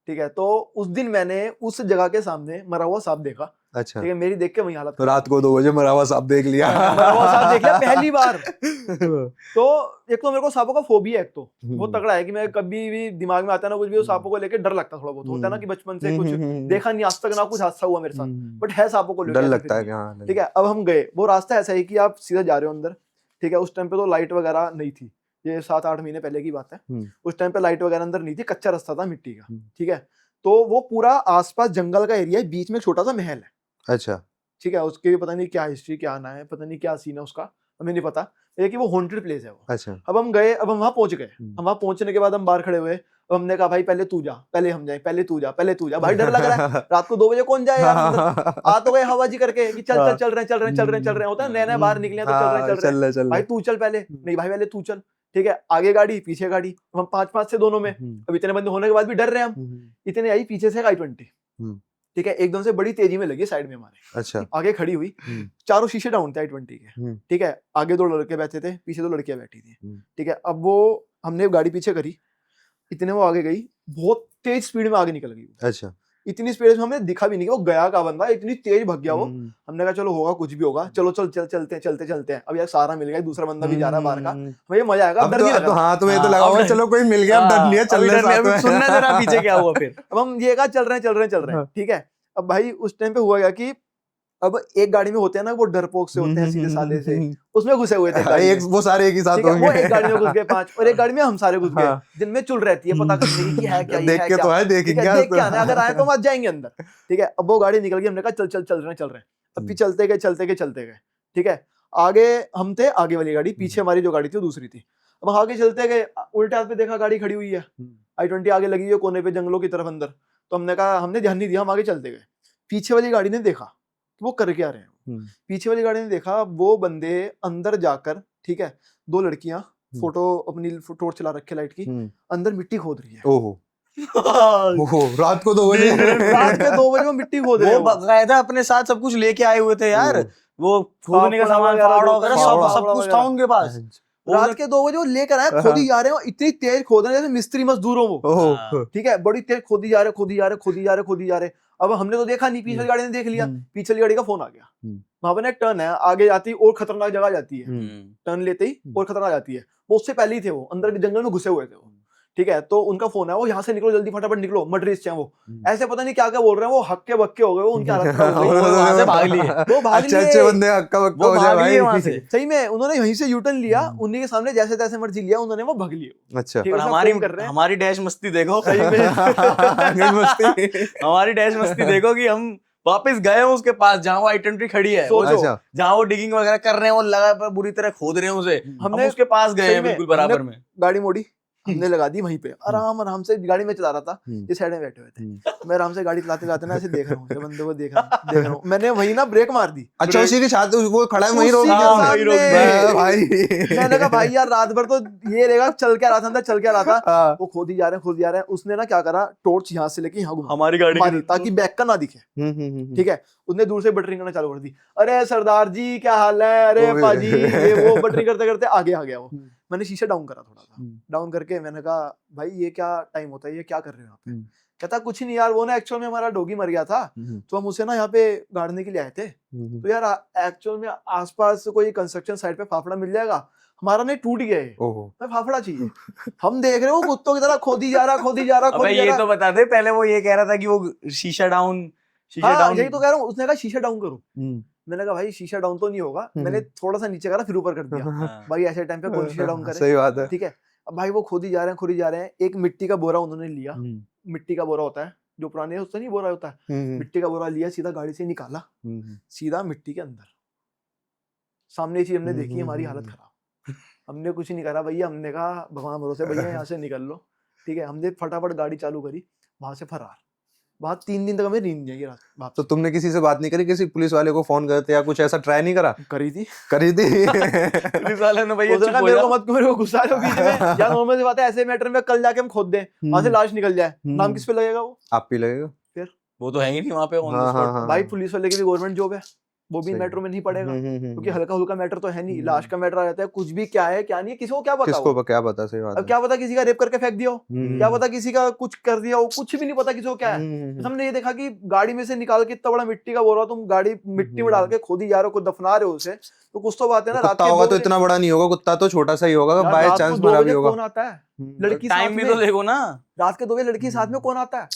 ठीक है। तो उस दिन मैंने उस जगह के सामने मरा हुआ सांप देखा, अच्छा। ठीक है। मेरी देख के वही हालत, तो रात को 2 बजे मरा हुआ सांप देख लिया? मरा हुआ सांप देख लिया पहली बार। तो एक तो मेरे को सांपों का फोबिया है, एक तो बहुत तगड़ा है कि मैं कभी भी दिमाग में आता है ना कुछ भी, सांपों को लेकर डर लगता, थोड़ा बहुत होता है ना कि बचपन से कुछ देखा नहीं आज तक, ना कुछ हादसा हुआ मेरे साथ, बट है सांपों को डर लेकर लगता है क्या? ठीक है। अब हम गए, वो रास्ता ऐसा है कि आप सीधा जा रहे हो अंदर, ठीक है। उस टाइम पे तो लाइट वगैरह नहीं थी, ये 7-8 महीने पहले की बात है। उस टाइम पे लाइट वगैरह अंदर नहीं थी, कच्चा रास्ता था मिट्टी का, ठीक है। तो वो पूरा आसपास जंगल का एरिया है, बीच में छोटा सा महल है, अच्छा। ठीक है। उसके भी पता नहीं क्या हिस्ट्री, क्या आना है, पता नहीं क्या सीन है उसका, हमें नहीं पता, ये कि वो हॉन्टेड प्लेस है वो। अच्छा। अब हम गए, अब हम वहां पहुंच गए। हम वहां पहुंचने के बाद हम बाहर खड़े हुए, अब हमने कहा भाई पहले तू जा, पहले हम जाए, पहले तू जा, पहले तू जा। भाई डर लग रहा है, रात को 2 बजे कौन जाए यार अंदर? आ तो गए हवाजी करके कि चल रहे होता है, नए बाहर निकले हैं तो चल रहे हैं। भाई तू चल पहले, नहीं भाई पहले तू चल, ठीक है। आगे गाड़ी पीछे गाड़ी, हम 5-5 से दोनों में। अब इतने बंदे होने के बाद भी डर रहे हैं हम। इतने आई पीछे से i20, ठीक है, एकदम से बड़ी तेजी में लगी साइड में हमारे। अच्छा। आगे खड़ी हुई, चारों शीशे डाउन थे i20 के, ठीक है। आगे 2 लड़के बैठे थे, पीछे 2 लड़कियां बैठी थी, ठीक है। अब वो हमने गाड़ी पीछे करी, इतने वो आगे गई, बहुत तेज स्पीड में आगे निकल गई। अच्छा। इतनी स्पीड में हमें दिखा भी नहीं कि वो गया का बंदा, इतनी तेज भाग गया वो। हमने कहा चलो होगा कुछ भी होगा, चलो चलते हैं। अब यार सारा मिल गया, दूसरा बंदा भी जा रहा है बाहर का, मुझे मजा आएगा, डर नहीं लगा। हाँ, तुम्हें तो लगा होगा चलो कोई मिल गया, डर नहीं है, चल रहे, सुनना जरा पीछे क्या हुआ फिर। अब हम ये कहा चल रहे हैं, ठीक है। अब भाई उस टाइम पे हुआ क्या कि अब एक गाड़ी में होते हैं ना वो डरपोक से होते हैं, सीधे साधे से, उसमें घुसे हुए थे एक, वो सारे एक ही साथ होंगे। वो एक गाड़ी में घुस गए 5, और एक गाड़ी में हम सारे घुस गए, जिनमें चुल रहती है पता करने की है क्या, देख के तो है, देखेंगे देख के आना, अगर आए तो मत जाएंगे अंदर, ठीक है। अब वो गाड़ी निकल गई, हमने कहा चल रहे हैं। अब भी चलते गए, ठीक है। आगे हम थे, आगे वाली गाड़ी, पीछे हमारी जो गाड़ी थी वो दूसरी थी। अब आगे चलते गए, उल्टे हाथ पे देखा गाड़ी खड़ी हुई है, i20 आगे लगी है कोने पे जंगलों की तरफ अंदर। तो हमने कहा, हमने ध्यान नहीं दिया, हम आगे चलते गए। पीछे वाली गाड़ी ने देखा वो कर क्या रहे हैं, पीछे वाली गाड़ी ने देखा वो बंदे अंदर जाकर, ठीक है, 2 लड़कियां फोटो अपनी टॉर्च चला रखे लाइट की, अंदर मिट्टी खोद रही है। ओहो। ओहो, रात को 2 बजे रात के 2 बजे वो मिट्टी खोद रहे वो हैं। बकायदा अपने साथ सब कुछ लेके आए हुए थे यार, वो खोदने का फावड़ा सामान, वगैरह, फावड़ा जो वगैरह फावड़ा सब कुछ था वगैरह। उनके पास। वो रात के 2 बजे वो लेकर आए, खोदी जा रहे हो, इतनी तेज खोद रहे हैं जैसे मिस्त्री मजदूर हो वो। ओहो, ठीक है, बड़ी तेज खोदी जा रहे, खोदी जा रहे, खोदी जा रहे, खोदी जा रहे। अब हमने तो देखा नहीं, पीछे वाली गाड़ी ने देख लिया, पीछे वाली गाड़ी का फोन आ गया। वहां पर ना एक टर्न है, आगे जाती और खतरनाक जगह जाती है, टर्न लेते ही और खतरनाक जाती है। वो उससे पहले ही थे, वो अंदर के जंगल में घुसे हुए थे वो। ठीक है, तो उनका फोन है, वो यहाँ से निकलो जल्दी, फटाफट निकलो, मत रिस्क है वो। ऐसे पता नहीं क्या क्या बोल रहे हैं, वो हक्के बक्के हो गए, वो उनकी हालत खराब हो गई। वो वहां से भाग लिए, वो भाग अच्छे लिए, अच्छे बंदे हक्का बक्का वो हो जाए भाग लिए भाई। वहां से। सही में उन्होंने यहीं से यूटर्न लिया, उन्हीं के सामने जैसे तैसे मर्जी लिया उन्होंने, वो भाग लिए। अच्छा, ठीक और है, सब हमारी फोन कर रहे हैं। हमारी डैश मस्ती देखो, सही में मस्ती। हमारी डैश मस्ती देखो कि हम वापस गए हैं उसके पास जहाँ वो आइडेंटिटी खड़ी है, सोचो। अच्छा, जहाँ वो डिगिंग वगैरह कर रहे हैं, वो लगा बुरी तरह खोद रहे हैं उसे, हम हमने उसके पास गए सही हैं में, बिल्कुल बराबर हमने में। गाड़ी मोड़ी, हमने लगा दी वहीं पे, आराम आराम से गाड़ी में चला रहा था, ये साइड में बैठे हुए थे। मैं आराम से गाड़ी चलाते चलाते ना ऐसे देख रहा हूँ, ये बंदे को देख रहा हूँ। मैंने वहीं ना ब्रेक मार दी। अच्छा, उसी के साथ वो खड़ा है वहीं रोक उसी के दिया सामने। मैं, भाई। मैंने कहा भाई यार रात भर तो ये रहेगा, चल के आ रहा था अंदर, चल के आ रहा था। हाँ। वो खोदी जा रहे हैं, खोदी जा रहे हैं। उसने ना क्या करा, टॉर्च यहाँ से लेके यहाँ घुमा हमारी गाड़ी मारी, ताकि बैक का ना दिखे। ठीक है, उसने दूर से बटरिंग करना चालू कर दी। अरे सरदार जी क्या हाल है, अरे ओए। पाजी, ये वो बटरिंग करते करते आगे आ गया वो। मैंने शीशा डाउन करा थोड़ा सा, डाउन करके मैंने कहा भाई ये क्या टाइम होता है, ये क्या कर रहे हो यहाँ पे? कहता कुछ नहीं यार, वो ना एक्चुअल में हमारा डॉगी मर गया था, तो हम उसे ना यहाँ पे गाड़ने के लिए आए थे। तो यार एक्चुअल में आसपास कोई कंस्ट्रक्शन साइट पे फाफड़ा मिल जाएगा, हमारा नहीं टूट गया है, मैं फाफड़ा चाहिए। हम देख रहे हो कुत्तों की तरह खोदी जा रहा, खोदी जा रहा, अबे खोदी जा ये रहा। तो बता दे, पहले वो ये कह रहा था कि वो शीशा डाउन, हाँ यही तो कह रहा हूँ। उसने कहा शीशा डाउन करो। मैंने कहा भाई शीशा डाउन तो नहीं होगा, मैंने थोड़ा सा नीचे करा फिर ऊपर कर दिया। भाई ऐसे टाइम पे कौन शीशा डाउन करे? सही बात है। ठीक है, अब भाई वो खोदी जा रहे हैं, खोदी जा रहे हैं। एक मिट्टी का बोरा उन्होंने लिया, मिट्टी का बोरा होता है जो पुराने उससे नहीं बोरा होता है, मिट्टी का बोरा लिया, सीधा गाड़ी से निकाला, सीधा मिट्टी के अंदर। सामने चीज हमने देखी, हमारी हालत खराब। हमने कुछ नहीं करा भैया, हमने कहा भगवान भरोसे भैया यहाँ से निकल लो। ठीक है, हमने फटाफट गाड़ी चालू करी, वहां से फरार। वहां 3 दिन तक हमें नींद नहीं आई रात। तो तुमने किसी से बात नहीं करी, किसी पुलिस वाले को फोन करते या कुछ ऐसा ट्राई नहीं करा? करी थी पुलिस वाले ने भैया चुप हो मेरे जा। को मत, मेरे को गुस्सा है बीच में। यार नॉर्मल सी बात है, ऐसे मैटर में कल जाके हम खोद दें, वहां से लाश निकल जाए, नाम किस पे लगेगा? वो आप भी लगेगा, वो तो है ही नहीं वहां पे ऑन द हाँ, स्पॉट। हाँ, भाई पुलिस वाले की भी गवर्नमेंट जॉब है, वो भी सही। मेट्रो में नहीं पड़ेगा, क्योंकि हल्का हुल्का मैटर तो है नहीं, लाश का मैटर आ जाता है। कुछ भी क्या है क्या नहीं है, किसी को क्या पता हो? किसको क्या पता? सही बात अब है। क्या पता किसी का रेप करके फेंक दिया हो, क्या पता किसी का कुछ कर दिया हो, कुछ भी नहीं पता किसी को क्या है। बस हमने ये देखा कि गाड़ी में से निकाल के इतना बड़ा मिट्टी का बोरा तुम गाड़ी मिट्टी में डाल के खोदी जा रहे हो, को दफना रहे हो उसे, तो कुछ तो बात है ना। रात कुत्ता के होगा 2 तो बजे इतना बड़ा नहीं होगा, कुत्ता तो छोटा सा ही होगा, यार, बाय रात को चांस 2 मरा भी बजे होगा। कौन आता है? लड़की टाइम साथ भी में, तो देखो ना, रात के 2 बजे लड़की साथ में कौन आता है?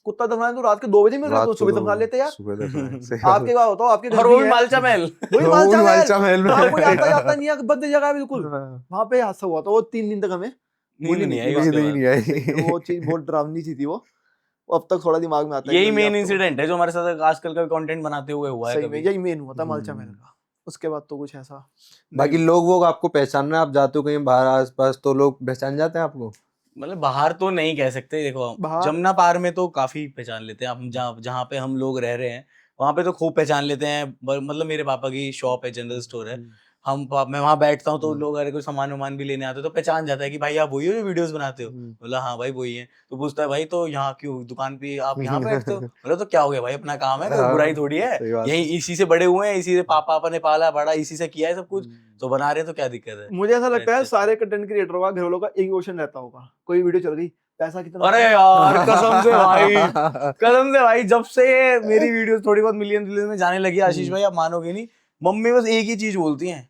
कुत्ता दफनाने तो रात के 2 बजे मिल रहा है, तो सुबह दफना लेते यार। आपके क्या होता हो, आपके घर और वो भी भी है। मालचा महल। वही वो मालचा मालचा महल में। महल, कोई आता जाता नहीं है, बंद जगह है बिल्कुल। वहां पे हादसा हुआ था, वो 3 दिन तक हमें नींद भूली नहीं आई थी उसके बात। बाद। नहीं आई। वो चीज बहुत डरावनी सी थी वो अब तक थोड़ा दिमाग में आता है। यही कि मेन अब तो- इंसिडेंट है जो हमारे साथ आजकल का कंटेंट बनाते हुए हुआ है सही में कभी। यही मेन हुआ था मालचा महल का। उसके बाद तो कुछ ऐसा बाकी नहीं। लोग वो आपको पहचान रहे हैं, आप जाते हो कहीं बाहर आसपास तो लोग पहचान जाते हैं आपको? मतलब बाहर तो नहीं कह सकते, देखो बाहर- जमुना पार में तो काफी पहचान लेते हैं। हम जहाँ जहाँ पे हम लोग रह रहे हैं वहाँ पे तो खूब पहचान लेते हैं। मतलब मेरे पापा की शॉप है, जनरल स्टोर है, मैं वहाँ बैठता हूँ तो लोग अगर कोई सामान वामान भी लेने आते हैं तो पहचान जाता है कि भाई आप वही हो जो वीडियोस बनाते हो। बोला हाँ भाई वही है। तो पूछता है भाई तो यहाँ क्यों दुकान पे आप यहाँ बैठते हो? बोला तो क्या हो गया भाई, अपना काम है, कोई बुराई थोड़ी है, सही बात है। यही इसी से बड़े हुए हैं, इसी से पापा ने पाला बड़ा, इसी से किया है सब कुछ, तो बना रहे हैं, तो क्या दिक्कत है? मुझे ऐसा लगता है अच्छा। सारे कंटेंट क्रिएटरों का, घर वालों का एक क्वेश्चन रहता होगा, कोई वीडियो चल गई, पैसा कितना? अरे यार कसम से भाई, कसम से भाई, जब से मेरी वीडियोस थोड़ी बहुत मिलियन में जाने लगी आशीष भाई, आप मानोगे नहीं, मम्मी बस एक ही चीज बोलती हैं,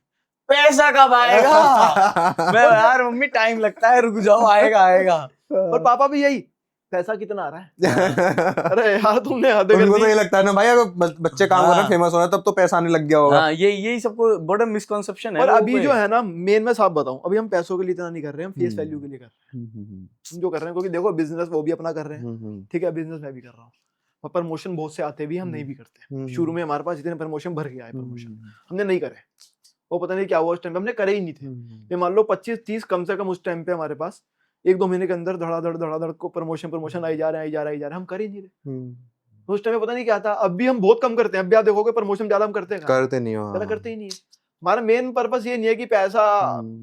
पैसा कब आएगा? मैं यार मम्मी टाइम लगता है, रुक जाओ, आएगा आएगा। और पापा भी यही, पैसा कितना आ रहा है? अरे यार तुमने हद कर उनको तो दी। ये लगता है ना भाई, अगर बच्चे काम कर रहे हैं, फेमस हो रहे हैं, तब तो पैसा आने लग गया होगा। हाँ, यही सबको बड़ा मिसकंसेप्शन है और लोगों अभी पे। जो है ना, मेन मैं साफ बताऊं, अभी हम पैसों के लिए इतना नहीं कर रहे हैं, हम फेस वैल्यू के लिए कर रहे हैं। हम जो कर रहे हैं, क्योंकि देखो बिजनेस वो भी अपना कर रहे हैं, ठीक है, बिजनेस मैं भी कर रहा हूँ, और प्रमोशन बहुत से आते भी, हम नहीं भी करते। शुरू में हमारे पास इतने प्रमोशन भर के आए, प्रमोशन हमने नहीं करे, वो पता नहीं क्या हुआ उस टाइम पे, हमने करे ही नहीं थे। ये मान लो 25-30 कम से कम उस टाइम पे हमारे पास 1-2 महीने के अंदर धड़ाधड़ को प्रमोशन आई जा रहे हैं, हम कर ही नहीं रहे। उस टाइम में पता नहीं क्या था। अब भी हम बहुत कम करते हैं, अब भी आप देखोगे प्रमोशन ज्यादा हम करते हैं, करते नहीं हो, ज्यादा करते ही नहीं है। हमारा मेन पर्पस ये नहीं है कि पैसा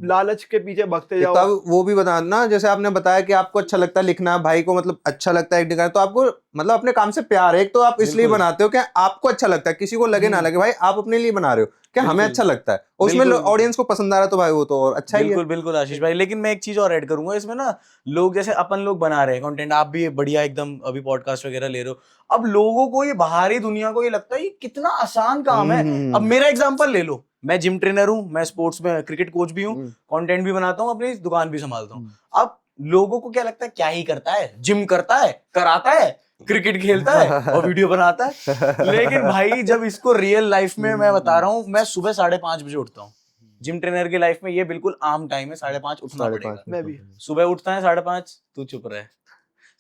लालच के पीछे भगते जाओ। तब वो भी बताना, जैसे आपने बताया कि आपको अच्छा लगता है लिखना, भाई को मतलब अच्छा लगता है एक्टिंग करना, तो आपको मतलब अपने काम से प्यार है। एक तो आप इसलिए बनाते हो कि आपको अच्छा लगता है, किसी को लगे ना लगे, भाई आप अपने लिए बना रहे हो कि हमें अच्छा लगता है, उसमें ऑडियंस को पसंद आ रहा है, तो भाई वो तो और अच्छा ही है। बिल्कुल बिल्कुल आशीष भाई, लेकिन मैं एक चीज और ऐड करूंगा इसमें ना, लोग जैसे अपन लोग बना रहे हैं कंटेंट, आप भी बढ़िया एकदम अभी पॉडकास्ट वगैरह ले रहे हो, अब लोगों को ये बाहरी दुनिया को ये लगता है ये कितना आसान काम है। अब मेरा एग्जांपल ले लो, मैं जिम ट्रेनर हूँ, मैं स्पोर्ट्स में क्रिकेट कोच भी हूँ, कंटेंट भी बनाता हूँ, अपनी दुकान भी संभालता हूँ। अब लोगों को क्या लगता है, क्या ही करता है, जिम करता है, कराता है, क्रिकेट खेलता है और वीडियो बनाता है। लेकिन भाई जब इसको रियल लाइफ में मैं बता रहा हूँ, मैं सुबह 5:30 बजे उठता हूँ। जिम ट्रेनर की लाइफ में ये बिल्कुल आम टाइम है, 5:30 उठना पड़ेगा। मैं भी सुबह उठता है 5:30, तू चुप रहे,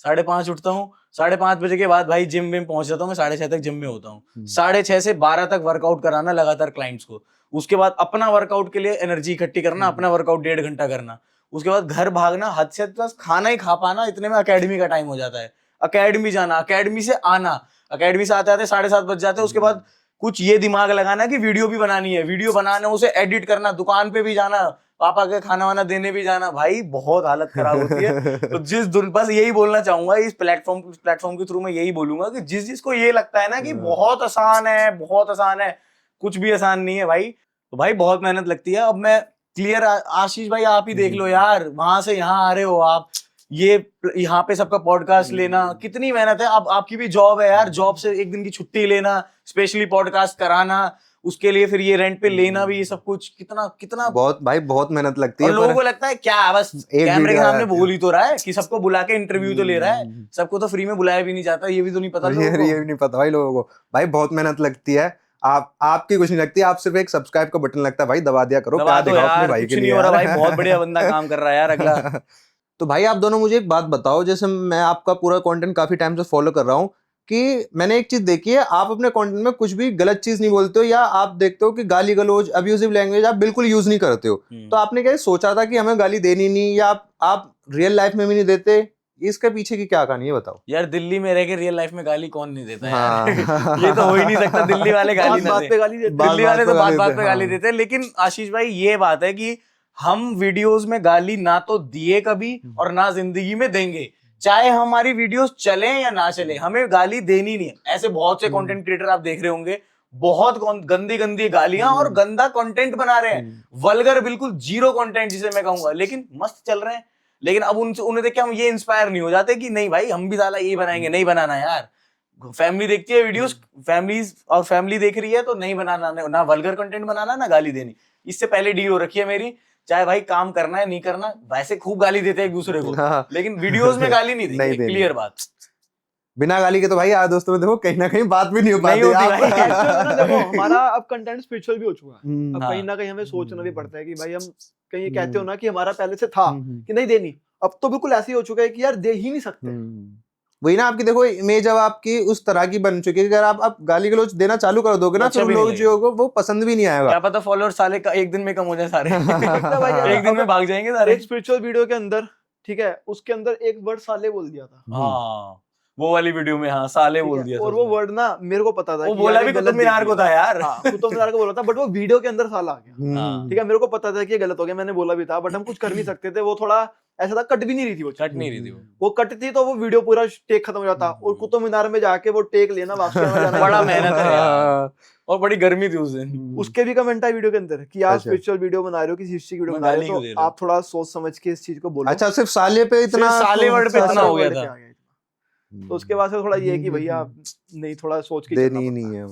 5:30 उठता हूँ, 5:30 बजे के बाद भाई जिम में पहुंच जाता हूँ, मैं 6:30 तक जिम में होता हूँ। 6:30 से 12 तक वर्कआउट कराना लगातार क्लाइंट्स को, उसके बाद अपना वर्कआउट के लिए एनर्जी इकट्ठी करना, अपना वर्कआउट 1.5 घंटा करना, उसके बाद घर भागना, हद से बस खाना ही खा पाना, इतने में अकेडमी का टाइम हो जाता है, अकेडमी जाना, अकेडमी से आना, अकेडमी से आते आते 7:30 बज जाते हैं। उसके बाद कुछ ये दिमाग लगाना कि वीडियो भी बनानी है, वीडियो बनाना, उसे एडिट करना, दुकान पे भी जाना, पापा के खाना वाना देने भी जाना, भाई बहुत हालत खराब होती है। तो बस यही बोलना चाहूंगा इस प्लेटफॉर्म के थ्रू मैं यही बोलूंगा कि जिसको ये लगता है ना कि बहुत आसान है, बहुत आसान है, कुछ भी आसान नहीं है भाई। तो भाई बहुत मेहनत लगती है। अब मैं क्लियर, आशीष भाई आप ही देख लो यार, वहां से यहाँ आ रहे हो आप, ये यहाँ पे सबका पॉडकास्ट लेना, कितनी मेहनत है। अब आपकी भी जॉब है यार, जॉब से एक दिन की छुट्टी लेना, स्पेशली पॉडकास्ट कराना, उसके लिए फिर ये रेंट पे लेना भी, ये सब कुछ कितना कितना बहुत भाई बहुत मेहनत लगती है। और लोगों को लगता है क्या बस कैमरे के सामने बोल ही तो रहा है, कि सबको बुला के इंटरव्यू तो ले रहा है, सबको तो फ्री में बुलाया भी नहीं जाता, ये भी तो नहीं पता लोगों को। ये भी नहीं पता भाई लोगों को, भाई बहुत मेहनत लगती है। आपकी कुछ नहीं लगती, आप सिर्फ एक सब्सक्राइब का बटन लगता है, भाई दबा दिया करो, दबा दो यार, कुछ नहीं हो रहा भाई, बहुत बढ़िया बंदा काम कर रहा है यार अगला। तो भाई आप दोनों मुझे एक बात बताओ, जैसे मैं आपका पूरा कंटेंट काफी टाइम से फॉलो कर रहा हूँ, कि मैंने एक चीज देखी है, आप अपने कंटेंट में कुछ भी गलत चीज नहीं बोलते हो, या आप देखते हो कि गाली गलौज, अब्यूजिव लैंग्वेज आप बिल्कुल यूज नहीं करते हो। तो आपने क्या सोचा था कि हमें गाली देनी नहीं, या आप रियल लाइफ में भी नहीं देते? इसके पीछे की क्या कहानी है बताओ यार। दिल्ली में रह के रियल लाइफ में गाली कौन नहीं देता यार? ये तो हो ही नहीं सकता, दिल्ली वाले गाली ना दें। दिल्ली वाले तो बात बात पे गाली देते हैं। लेकिन आशीष भाई ये बात है कि हम वीडियोस में गाली ना तो दिए कभी, और ना जिंदगी में देंगे, चाहे हमारी वीडियोस चले या ना चले, हमें गाली देनी नहीं है। ऐसे बहुत से कंटेंट क्रिएटर आप देख रहे होंगे, बहुत गंदी गंदी गालियां और गंदा कंटेंट बना रहे हैं, वल्गर, बिल्कुल जीरो कंटेंट जिसे मैं कहूंगा, लेकिन मस्त चल रहे हैं। लेकिन अब उन्हें देख के हम ये इंस्पायर नहीं हो जाते कि नहीं भाई हम भी साला ये बनाएंगे? नहीं बनाना यार, फैमिली देखती है वीडियोस, फैमिली देख रही है, तो नहीं बनाना, ना वल्गर कंटेंट बनाना, ना गाली देनी। इससे पहले डील हो रखी है मेरी, चाहे भाई काम करना है नहीं करना, वैसे खूब गाली देते हैं एक दूसरे को, लेकिन वीडियोस में गाली नहीं देंगे, क्लियर बात। बिना गाली के तो भाई यार दोस्तों में देखो कहीं ना कहीं बात भी नहीं हो पाती। देखो हमारा अब कंटेंट स्पिरिचुअल भी हो चुका है, अब कहीं ना कहीं हमें सोचना भी पड़ता है कि भाई हम कहीं ये कहते हो ना कि हमारा पहले से था कि नहीं देनी, अब तो बिल्कुल ऐसे ही हो चुका है कि यार दे ही नहीं सकते। वही ना, आपकी देखो इमेज अब आपकी उस तरह की बन चुकी है कि अगर आप गाली गलौज देना चालू कर दोगे ना, तो लोग जो होगा वो पसंद भी नहीं आएगा। क्या पता फॉलोअर साले का एक दिन में कम हो जाए सारे। एक दिन में भाग जाएंगे सारे। एक स्पिरिचुअल वीडियो के अंदर, ठीक है, उसके अंदर एक वर्ड साले बोल दिया था, हाँ वो वाली वीडियो में, हाँ साले बोल दिया था, और वो वर्ड ना मेरे को पता था, वो बोला भी कुतुब मीनार को था यार, कुतुब मीनार को बोला था, बट वो वीडियो के अंदर साला आ गया, ठीक है, मेरे को पता था कि ये गलत हो गया, मैंने बोला भी था, बट हम कुछ कर नहीं सकते थे, वो थोड़ा ऐसा था, कट भी नहीं रही थी, वो कट नहीं रही थी, वो कट थी तो वो वीडियो पूरा टेक खत्म हो जाता, और कुतुब मीनार में जाके वो टेक लेना, वापस जाना, बड़ा मेहनत है यार, और बड़ी गर्मी थी उस दिन। उसके भी कमेंट आए वीडियो के अंदर कि आप स्पिरिचुअल वीडियो बना रहे हो, किसी हिस्ट्री की वीडियो बना रहे हो, तो आप थोड़ा सोच समझ के इस चीज को बोलो। अच्छा, सिर्फ साले पे इतना, साले वर्ड पे इतना हो गया था, तो उसके बाद से थोड़ा ये है कि भैया नहीं, थोड़ा सोच के देनी नहीं है।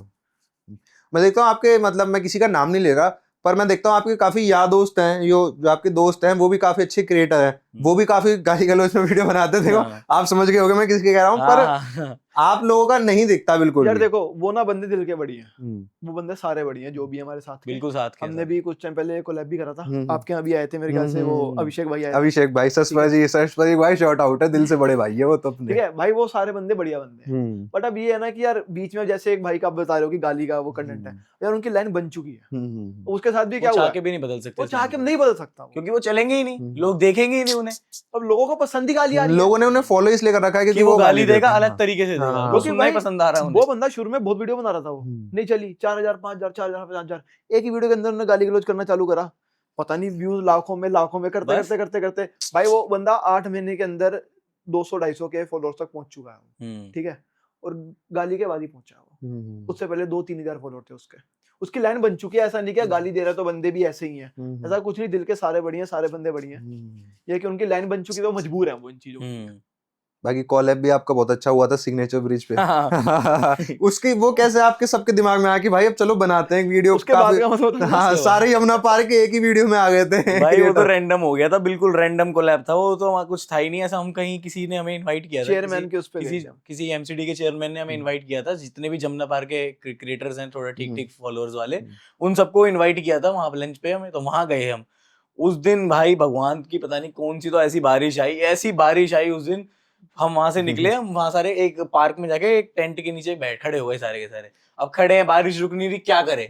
मैं देखता हूँ आपके, मतलब मैं किसी का नाम नहीं ले रहा, पर मैं देखता हूँ आपके काफी यार दोस्त हैं, जो आपके दोस्त हैं वो भी काफी अच्छे क्रिएटर हैं, वो भी काफी गाली गलौज में वीडियो बनाते थे। आप समझ गए होंगे मैं किसके कह रहा हूँ, पर आप लोगों का नहीं दिखता बिल्कुल यार। देखो वो ना बंदे दिल के बड़ी हैं, वो बंदे सारे बड़ी हैं जो भी हमारे साथ, बिल्कुल साथ के। हमने भी कुछ टाइम पहले कोलैब भी करा था, आपके यहाँ भी आए थे मेरे ख्याल से, वो अभिषेक भाई आए, अभिषेक भाई, सस्पा भाई शॉर्ट आउट है, दिल से बड़े भाई है वो तो, ठीक है भाई, वो सारे बंदे बढ़िया बंदे हैं। बट अब ये है ना कि यार बीच में जैसे एक भाई का आप बता रहे हो कि गाली का वो कंटेंट है यार, उनकी लाइन बन चुकी है, उसके साथ भी क्या हुआ, चाह के भी नहीं बदल सकते, वो चाह के नहीं बदल सकता, क्योंकि वो चलेंगे ही नहीं, लोग देखेंगे ही नहीं उन्हें। अब लोगों को पसंद ही गाली आ रही है, लोगों ने उन्हें फॉलो इसलिए कर रखा है कि वो गाली देगा, अलग तरीके से हाँ। वो सुनना ही पसंद आ रहा है वो बंदा शुरू में बहुत वीडियो बना रहा था, वो नहीं चली 4000 5000 4000 5000, एक ही वीडियो के अंदर उन्होंने गाली गलौज करना चालू करा, पता नहीं व्यूज लाखों में करते बस। करते करते करते भाई वो बंदा 8 महीने के अंदर 200-250 के फॉलोअर्स तक पहुंच चुका है, ठीक है, और गाली के बाद ही पहुंचा वो, उससे पहले 2-3 हजार फॉलोअर थे उसके, उसकी लाइन बन चुकी है, ऐसा नहीं कि गाली दे रहा है तो बंदे भी ऐसे ही हैं, ऐसा कुछ नहीं, दिल के सारे बढ़िया, सारे बंदे बढ़िया, ये कि उनकी लाइन बन चुकी है तो मजबूर है वो इन चीजों में। बाकी कॉलैब भी आपका बहुत अच्छा हुआ था सिग्नेचर ब्रिज पे। उसकी वो कैसे आपके सबके दिमाग में आया कि भाई अब चलो बनाते हैं एक वीडियो, उसके बाद का मतलब हाँ, सारे यमुना पार के एक ही वीडियो में आ गए थे भाई। वो तो रैंडम हो गया था, बिल्कुल रैंडम कोलैब था वो, तो वहाँ कुछ था ही नहीं ऐसा, हम कहीं किसी ने हमें इनवाइट किया था, चेयरमैन के उस पे किसी एमसीडी के चेयरमैन ने हमें इनवाइट किया था, जितने भी जमुना पार के क्रिएटर्स हैं थोड़ा ठीक फॉलोअर्स वाले, उन सबको इनवाइट किया था वहाँ लंच पे हमें, तो वहाँ गए हम। उस दिन भाई भगवान की पता नहीं कौन सी तो ऐसी बारिश आई उस दिन, हम वहां से निकले, हम वहां सारे एक पार्क में जाके एक टेंट के नीचे खड़े हो गए सारे के सारे, अब खड़े हैं, बारिश रुक नहीं रही, क्या करें,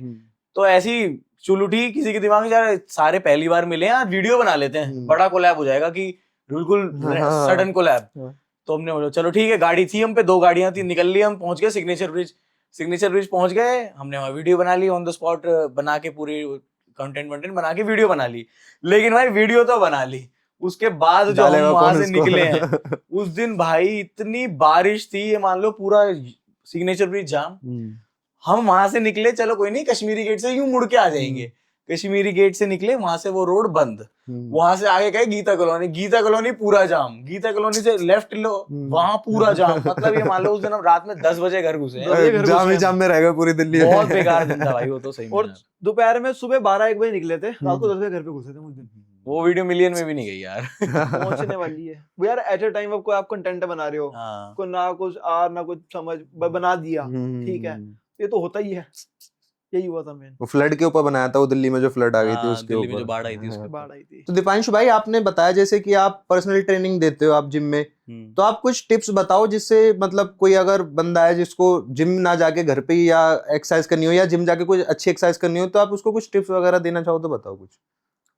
तो ऐसी चुल उठी किसी के दिमाग में, यार सारे पहली बार मिले हैं, आज वीडियो बना लेते हैं, बड़ा कोलैब हो जाएगा कि बिल्कुल सडन कोलैब। तो हमने बोला चलो ठीक है, गाड़ी थी हम पे, 2 गाड़ियां थी, निकल ली, हम पहुंच गए सिग्नेचर ब्रिज पहुंच गए, हमने वहां वीडियो बना ली, ऑन द स्पॉट बना के पूरी कंटेंट बना के वीडियो बना ली। लेकिन भाई वीडियो तो बना ली, उसके बाद जो हम वहां से निकले हैं उस दिन भाई इतनी बारिश थी, ये मान लो पूरा सिग्नेचर ब्रिज जाम। हम वहां से निकले, चलो कोई नहीं, कश्मीरी गेट से यूं मुड़ के आ जाएंगे, कश्मीरी गेट से निकले, वहां से वो रोड बंद, वहां से आगे गए गीता कॉलोनी पूरा जाम, गीता कॉलोनी से लेफ्ट लो, वहां पूरा जाम। मतलब ये मान लो उस दिन हम रात में 10 बजे घर घुसे हैं, जाम में रह गए पूरी दिल्ली। बहुत बेकार दिन था भाई वो तो, सही। और दोपहर में सुबह 12-1 बजे निकले थे, रात को 10 बजे घर पे घुसे थे उस दिन। वो वीडियो मिलियन में भी नहीं गई यार। पहुंचने वाली है वो यार, एट ए टाइम अब कोई आप कंटेंट बना रहे हो, को ना कुछ आ ना कुछ समझ बना दिया, ठीक है, ये तो होता ही है, यही हुआ था। मैंने वो फ्लड के ऊपर बनाया था, वो दिल्ली में जो फ्लड आ गई थी उसके ऊपर, जो बाढ़ आई थी उसके बाढ़ आई थी। तो दीपांशु भाई आपने बताया जैसे कि आप पर्सनल ट्रेनिंग देते हो आप जिम में, तो आप कुछ टिप्स बताओ जिससे मतलब कोई अगर बंदा है जिसको जिम ना जाके घर पे ही या एक्सरसाइज करनी हो या जिम जाके कुछ अच्छी एक्सरसाइज करनी हो, तो आप उसको कुछ टिप्स वगैरह देना चाहो तो बताओ कुछ।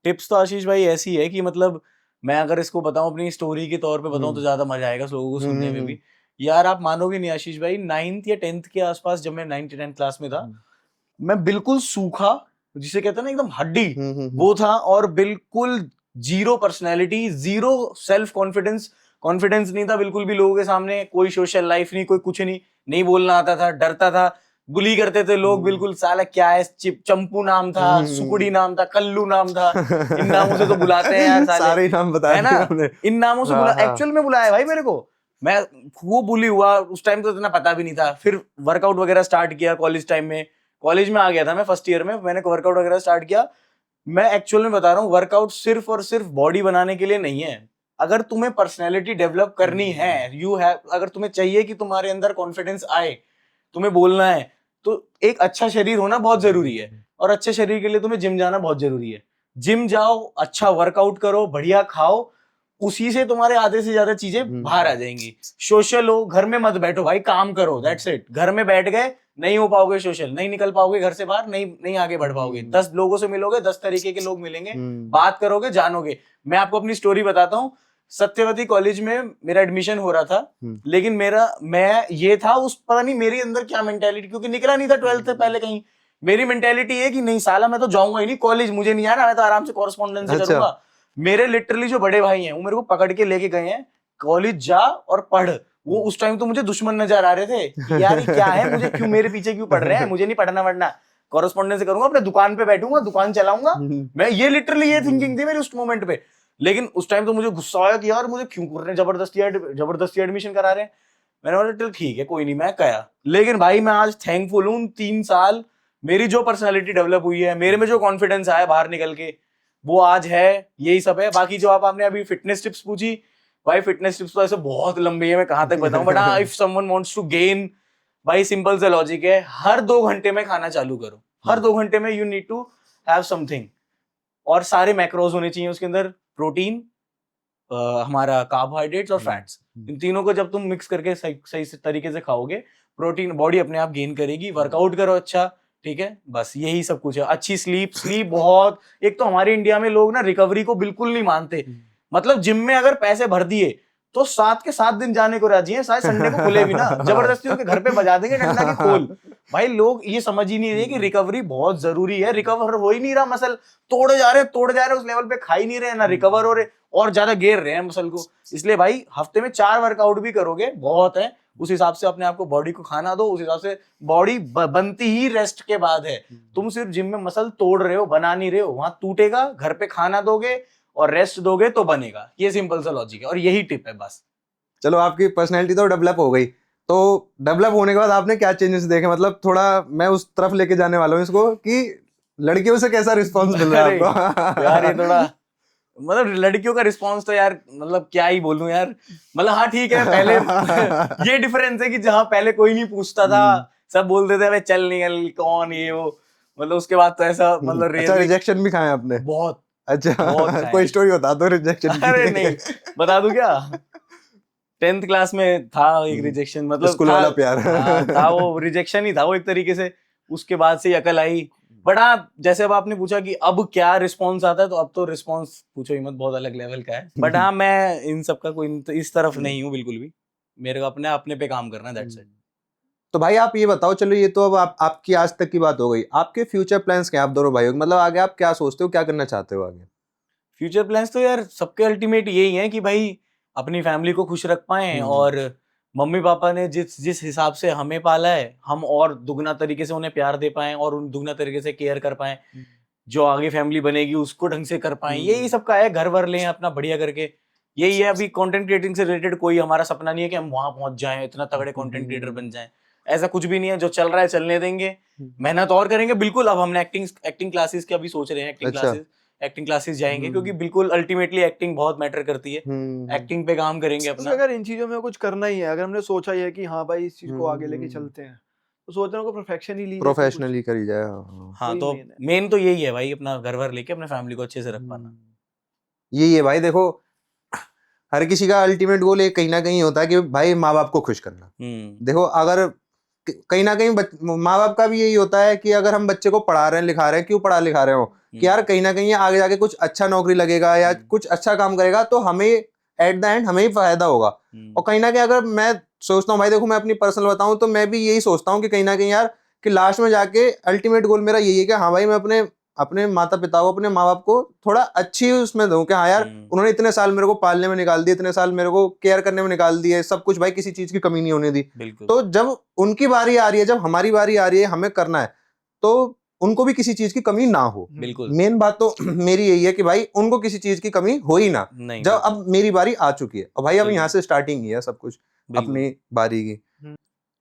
टिप्स तो आशीष भाई ऐसी है कि मतलब मैं अगर इसको बताऊं अपनी स्टोरी के तौर पे बताऊं तो ज्यादा मजा आएगा लोगों को सुनने में भी। यार आप मानोगे नहीं आशीष भाई, 9th या 10th के आसपास जब मैं 9th 10th क्लास में था, मैं बिल्कुल सूखा, जिसे कहते हैं ना एकदम हड्डी, वो था, और बिल्कुल zero personality, zero self confidence नहीं था बिल्कुल भी लोगों के सामने, कोई सोशल लाइफ नहीं, कोई कुछ नहीं बोलना आता था, डरता था, बुली करते थे लोग बिल्कुल, साला क्या है, चंपू नाम था, सुकुड़ी नाम था, कल्लू नाम था, इन नामों से तो बुलाते हैं यार, सारे नाम बताए है ना, इन नामों से बुला, एक्चुअल में बुलाया भाई मेरे को, मैं वो बुली हुआ, उस टाइम तो इतना पता भी नहीं था। फिर वर्कआउट वगैरह स्टार्ट किया कॉलेज टाइम में, कॉलेज में आ गया था मैं फर्स्ट ईयर में, मैंने वर्कआउट वगैरह स्टार्ट किया। मैं एक्चुअल में बता रहा हूँ, वर्कआउट सिर्फ और सिर्फ बॉडी बनाने के लिए नहीं है, अगर तुम्हें पर्सनैलिटी डेवलप करनी है, अगर तुम्हें चाहिए कि तुम्हारे अंदर कॉन्फिडेंस आए, तुम्हें बोलना है, तो एक अच्छा शरीर होना बहुत जरूरी है, और अच्छे शरीर के लिए तुम्हें जिम जाना बहुत जरूरी है। जिम जाओ, अच्छा वर्कआउट करो, बढ़िया खाओ, उसी से तुम्हारे आधे से ज्यादा चीजें बाहर आ जाएंगी। सोशल हो, घर में मत बैठो भाई, काम करो, दैट्स इट। घर में बैठ गए, नहीं हो पाओगे सोशल, नहीं निकल पाओगे घर से बाहर, नहीं आगे बढ़ पाओगे। 10 लोगों से मिलोगे, 10 तरीके के लोग मिलेंगे, बात करोगे, जानोगे। मैं आपको अपनी स्टोरी बताता हूँ, सत्यवती कॉलेज में मेरा एडमिशन हो रहा था, लेकिन मैं ये था, उस पता नहीं मेरे अंदर क्या मेंटेलिटी, क्योंकि निकला नहीं था 12th से पहले कहीं, मेरी मेंटेलिटी है कि नहीं साला मैं तो जाऊंगा ही नहीं कॉलेज, मुझे नहीं आना, मैं तो आराम से कॉरेस्पॉन्डेंस से करूंगा। मेरे लिटरली जो बड़े भाई हैं वो मेरे को पकड़ के लेके गए हैं, कॉलेज जा और पढ़। वो उस टाइम तो मुझे दुश्मन नजर आ रहे थे, यार ये क्या है, मुझे क्यों मेरे पीछे क्यों पढ़ रहे हैं, मुझे नहीं पढ़ना वढ़ना, कॉरेस्पॉन्डेंस से करूंगा, अपने दुकान पे बैठूंगा, दुकान चलाऊंगा मैं, ये लिटरली ये थिंकिंग थी मेरी उस मोमेंट पे। लेकिन उस टाइम तो मुझे गुस्सा आया कि यार मुझे क्यों कर रहे हैं, जबरदस्ती एडमिशन करा रहे हैं। मैंने बोला चल ठीक है कोई नहीं, मैं गया। लेकिन भाई मैं आज थैंकफुल हूँ, 3 साल मेरी जो पर्सनालिटी डेवलप हुई है, मेरे में जो कॉन्फिडेंस आया बाहर निकल के, वो आज है, यही सब है। बाकी जो आपने अभी फिटनेस टिप्स पूछी, भाई फिटनेस टिप्स तो ऐसे बहुत लंबी है, मैं कहां तक बताऊं, बट हाँ, if someone wants to gain, भाई सिंपल सा लॉजिक है, हर 2 घंटे में खाना चालू करो, हर 2 घंटे में you need to have something, और सारे मैक्रोज होने चाहिए उसके अंदर, प्रोटीन, हमारा कार्बोहाइड्रेट्स और फैट्स, इन तीनों को जब तुम मिक्स करके सही तरीके से खाओगे, प्रोटीन बॉडी अपने आप गेन करेगी। वर्कआउट करो अच्छा, ठीक है, बस यही सब कुछ है। अच्छी स्लीप बहुत, एक तो हमारे इंडिया में लोग ना रिकवरी को बिल्कुल नहीं मानते, मतलब जिम में अगर पैसे भर दिए तो 7 के 7 दिन जाने को राजी हैं, शायद संडे को खुले भी ना, जबरदस्ती उनके घर पे बजा देंगे डंडा के खोल। भाई लोग ये समझ ही नहीं रहे कि रिकवरी बहुत जरूरी है, रिकवर हो ही नहीं रहा मसल, तोड़े जा रहे उस लेवल पे, खा ही नहीं रहे ना रिकवर हो रहे, और ज्यादा घेर रहे हैं मसल को। इसलिए भाई हफ्ते में 4 वर्कआउट भी करोगे बहुत है, उस हिसाब से अपने आप को बॉडी को खाना दो, उस हिसाब से बॉडी बनती ही रेस्ट के बाद है। तुम सिर्फ जिम में मसल तोड़ रहे हो, बना नहीं रहे हो, वहां टूटेगा, घर पे खाना दोगे और रेस्ट दोगे तो बनेगा। ये सिंपल सा लॉजिक है और यही टिप है बस। चलो आपकी पर्सनैलिटी तो डेवलप हो गई, तो डेवलप होने के बाद आपने क्या चेंजेस देखे? मतलब थोड़ा मैं उस तरफ लेके जाने वाला हूँ इसको कि लड़कियों से कैसा रिस्पॉन्स मिल रहा है आपको? यार ये थोड़ा मतलब लड़कियों का रिस्पांस तो यार मतलब क्या ही बोलूं यार, मतलब हाँ ठीक है पहले ये डिफरेंस है कि जहाँ पहले कोई नहीं पूछता था, सब बोलते थे भाई चल निकल कौन ये वो, मतलब उसके बाद तो ऐसा मतलब अच्छा रिजेक्शन भी खाए आपने? बहुत। अच्छा बहुत कोई स्टोरी बता दो रिजेक्शन की। अरे नहीं बता दूं क्या? 10th क्लास में था एक रिजेक्शन, मतलब स्कूल वाला प्यार। हाँ, था वो रिजेक्शन ही था वो एक तरीके से। उसके बाद से अकल आई। बट हाँ जैसे अब आपने पूछा कि अब क्या रिस्पॉन्स आता है, तो अब तो रिस्पॉन्स पूछो ही मत, बहुत अलग लेवल का है। बट हाँ मैं इन सब का कोई इस तरफ नहीं हूँ बिल्कुल भी, मेरे को अपने पे काम करना है, दैट्स इट। तो भाई आप ये बताओ, चलो ये तो अब आपकी आज तक की बात हो गई, आपके फ्यूचर प्लान्स क्या हैं आप दोनों भाइयों के? मतलब आगे आप क्या सोचते हो, क्या करना चाहते हो आगे? फ्यूचर प्लान्स तो यार सबके अल्टीमेट यही है कि भाई अपनी फैमिली को खुश रख पाएं, और मम्मी पापा ने जिस हिसाब से हमें पाला है, हम और दुगना तरीके से उन्हें प्यार दे पाएं और उन दुगना तरीके से केयर कर पाएं, जो आगे फैमिली बनेगी उसको ढंग से कर पाएं। यही सबका है, घर वर लें अपना बढ़िया करके, यही है। अभी कंटेंट क्रिएटिंग से रिलेटेड कोई हमारा सपना नहीं है कि हम वहां पहुंच जाएं, इतना तगड़े कंटेंट क्रिएटर बन जाएं, ऐसा कुछ भी नहीं है। जो चल रहा है चलने देंगे, मेहनत और करेंगे बिल्कुल। अब हमने एक्टिंग क्लासेस की अभी सोच रहे हैं, एक्टिंग क्लासेस जाएंगे, क्योंकि बिल्कुल अल्टीमेटली एक्टिंग बहुत मैटर करती है, एक्टिंग पे काम करेंगे अपना। अगर इन चीजों में कुछ करना ही है, अगर हमने सोचा ही है कि हाँ भाई इस चीज को आगे लेके चलते हैं, तो सोच रहा हूँ प्रोफेशन ही लीजिए, प्रोफेशनली करी जाए। हाँ तो मेन तो यही है भाई, अपना घर वर लेके अपने फैमिली को अच्छे से रख पाना। यही है भाई, देखो हर किसी का अल्टीमेट गोल एक कहीं ना कहीं होता है कि भाई माँ बाप को खुश करना। देखो अगर कहीं ना कहीं माँ बाप का भी यही होता है कि अगर हम बच्चे को पढ़ा रहे हैं लिखा रहे हैं, क्यों पढ़ा लिखा रहे हो कि यार कहीं ना कहीं आगे जाके कुछ अच्छा नौकरी लगेगा या कुछ अच्छा काम करेगा तो हमें एट द एंड हमें ही फायदा होगा। और कहीं ना कहीं अगर मैं सोचता हूँ भाई, देखो मैं अपनी पर्सनल बताऊं तो मैं भी यही सोचता हूँ कि कहीं ना कहीं यार कि लास्ट में जाके अल्टीमेट गोल मेरा यही है कि हाँ भाई मैं अपने माता पिता को, अपने माँ बाप को थोड़ा अच्छी उसमें दूं कि हाँ यार उन्होंने इतने साल मेरे को पालने में निकाल दिए, इतने साल मेरे को केयर करने में निकाल दिए, सब कुछ भाई, किसी चीज की कमी नहीं होने दी। तो जब उनकी बारी आ रही है, जब हमारी बारी आ रही है, हमें करना है, तो उनको भी किसी चीज की कमी ना हो। बिल्कुल मेन बात तो मेरी यही है कि भाई उनको किसी चीज की कमी हो ही ना, जब अब मेरी बारी आ चुकी है। और भाई अब यहाँ से स्टार्टिंग ही है सब कुछ अपनी बारी की।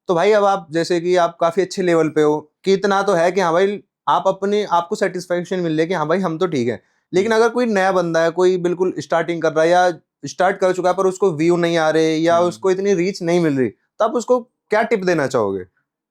तो भाई अब आप जैसे कि आप काफी अच्छे लेवल पे हो कि इतना तो है कि हाँ भाई आपको सेटिस्फेक्शन मिल रही है कि हाँ भाई हम तो ठीक है। लेकिन अगर कोई नया बंदा है, कोई बिल्कुल स्टार्टिंग कर रहा है या स्टार्ट कर चुका है पर उसको व्यू नहीं आ रहे या उसको इतनी रीच नहीं मिल रही, तो आप उसको क्या टिप देना चाहोगे?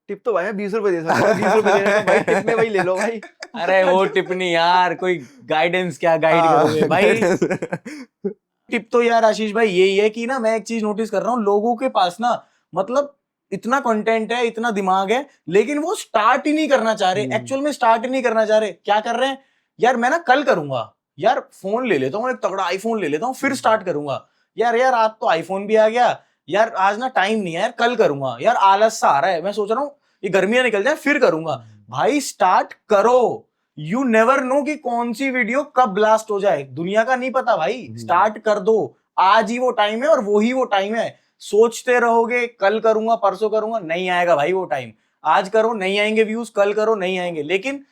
टिप तो भाई 20 रुपए दे सकता हूं, 20 रुपए देने का भाई, टिप में वही ले लो भाई। अरे वो टिप नहीं यार, कोई गाइडेंस क्या गाइड करोगे भाई। टिप तो यार आशीष भाई यही है कि ना, मैं एक चीज नोटिस कर रहा हूँ, लोगों के पास ना मतलब इतना कंटेंट है, इतना दिमाग है, लेकिन वो स्टार्ट ही नहीं करना चाह रहे। एक्चुअल में स्टार्ट ही नहीं करना चाह रहे। क्या कर रहे हैं यार, मैं ना कल करूंगा यार, फोन ले लेता हूँ, एक तगड़ा आईफोन ले लेता हूँ, फिर स्टार्ट करूंगा। यार आज तो आईफोन भी आ गया यार, आज ना टाइम नहीं है यार, कल करूंगा यार, आलस सा आ रहा है, मैं सोच रहा हूँ ये गर्मियां निकल जाए फिर करूंगा। भाई स्टार्ट करो, यू नेवर नो कि कौन सी वीडियो कब ब्लास्ट हो जाए, दुनिया का नहीं पता भाई। स्टार्ट कर दो, आज ही वो टाइम है और वो ही वो टाइम है। सोचते रहोगे कल करूंगा परसों करूंगा, नहीं आएगा भाई वो टाइम। आज करो नहीं आएंगे व्यूज, कल करो नहीं आएंगे, लेकिन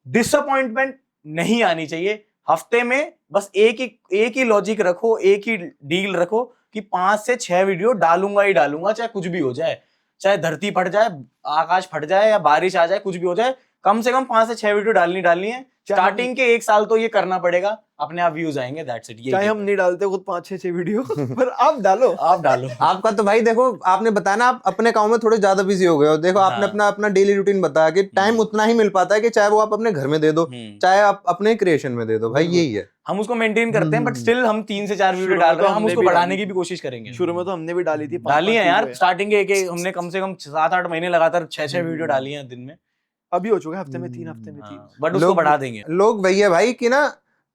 डिसअपॉइंटमेंट नहीं आनी चाहिए। हफ्ते में बस एक ही लॉजिक रखो, एक ही डील रखो कि 5 से 6 वीडियो डालूंगा ही डालूंगा, चाहे कुछ भी हो जाए, चाहे धरती फट जाए, आकाश फट जाए या बारिश आ जाए, कुछ भी हो जाए, कम से कम 5 से 6 वीडियो डालनी है। स्टार्टिंग के 1 साल तो ये करना पड़ेगा, अपने आप व्यूज आएंगे, दैट्स इट। चाहे हम नहीं डालते खुद 5-6 वीडियो पर आप डालो। आपका तो भाई देखो, आपने बताया ना आप अपने काम में थोड़े ज्यादा बिजी हो गए हो। देखो आपने अपना डेली रूटीन बताया कि टाइम उतना ही मिल पाता है कि चाहे वो आप अपने घर में दे दो, चाहे आप अपने क्रिएशन में दे दो। भाई यही है, हम उसको मेंटेन करते हैं, बट स्टिल हम 3 से 4 वीडियो डाल रहे हैं, हम उसको बढ़ाने की भी कोशिश करेंगे। शुरू में तो हमने भी डाली थी, डाली है यार, स्टार्टिंग के हमने कम से कम 7-8 महीने लगातार 6-6 वीडियो डाली है दिन में। अभी हो चुका है हफ्ते में 3, हफ्ते में 3, बट उसको बढ़ा देंगे। लोग वही है भाई कि ना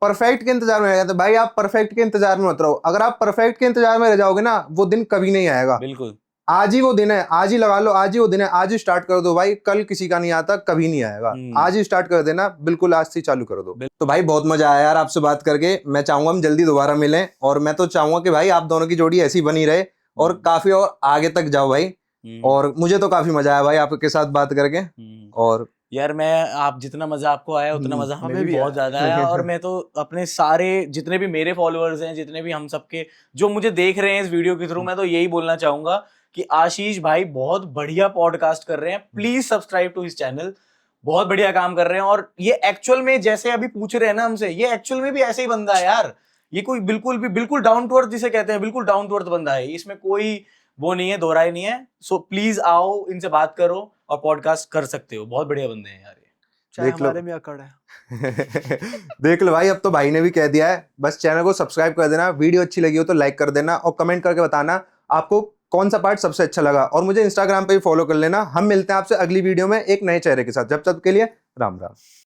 परफेक्ट के इंतजार में रह जाते हैं। भाई आप परफेक्ट के इंतजार में मत रहो, अगर आप परफेक्ट के इंतजार में रह जाओगे ना, वो दिन कभी नहीं आएगा। बिल्कुल, आज ही वो दिन है, आज ही लगा लो, आज ही वो दिन है, आज ही स्टार्ट कर दो भाई, कल किसी का नहीं आता, कभी नहीं आएगा। आज ही स्टार्ट कर देना, बिल्कुल आज से चालू कर दो। तो भाई बहुत मजा आया यार आपसे बात करके, मैं चाहूंगा हम जल्दी दोबारा मिलें, और मैं तो चाहूंगा कि भाई आप दोनों की जोड़ी ऐसी बनी रहे और काफी और आगे तक जाओ भाई। और मुझे तो काफी मजा आया भाई आपके साथ बात करके। और यार मैं, आप जितना मजा आपको आया उतना मजा हमें भी बहुत ज्यादा आया। और मैं तो अपने सारे जितने भी मेरे फॉलोअर्स हैं, जितने भी हम सबके जो मुझे देख रहे हैं इस वीडियो के थ्रू, मैं तो यही बोलना चाहूंगा कि आशीष भाई बहुत बढ़िया पॉडकास्ट कर रहे हैं, please subscribe to his channel, बहुत बढ़िया काम कर रहे हैं। और ये एक्चुअल में जैसे अभी पूछ रहे हैं ना हमसे, ये एक्चुअल में भी ऐसे ही बंदा है यार, ये कोई बिल्कुल डाउन टू अर्थ जिसे कहते हैं, बिल्कुल डाउन टू अर्थ बंदा है, इसमें कोई वो नहीं है, दोहराई नहीं है। सो प्लीज आओ, इनसे बात करो और पॉडकास्ट कर सकते हो, बहुत बढ़िया बंदे हैं यार ये। चाहे देख लो। हमारे में अकड़ है। देख लो भाई, अब तो भाई ने भी कह दिया है, बस चैनल को सब्सक्राइब कर देना, वीडियो अच्छी लगी हो तो लाइक कर देना, और कमेंट करके बताना आपको कौन सा पार्ट सबसे अच्छा लगा। और मुझे इंस्टाग्राम पे भी फॉलो कर लेना। हम मिलते हैं आपसे अगली वीडियो में एक नए चेहरे के साथ, जब तक के लिए राम राम।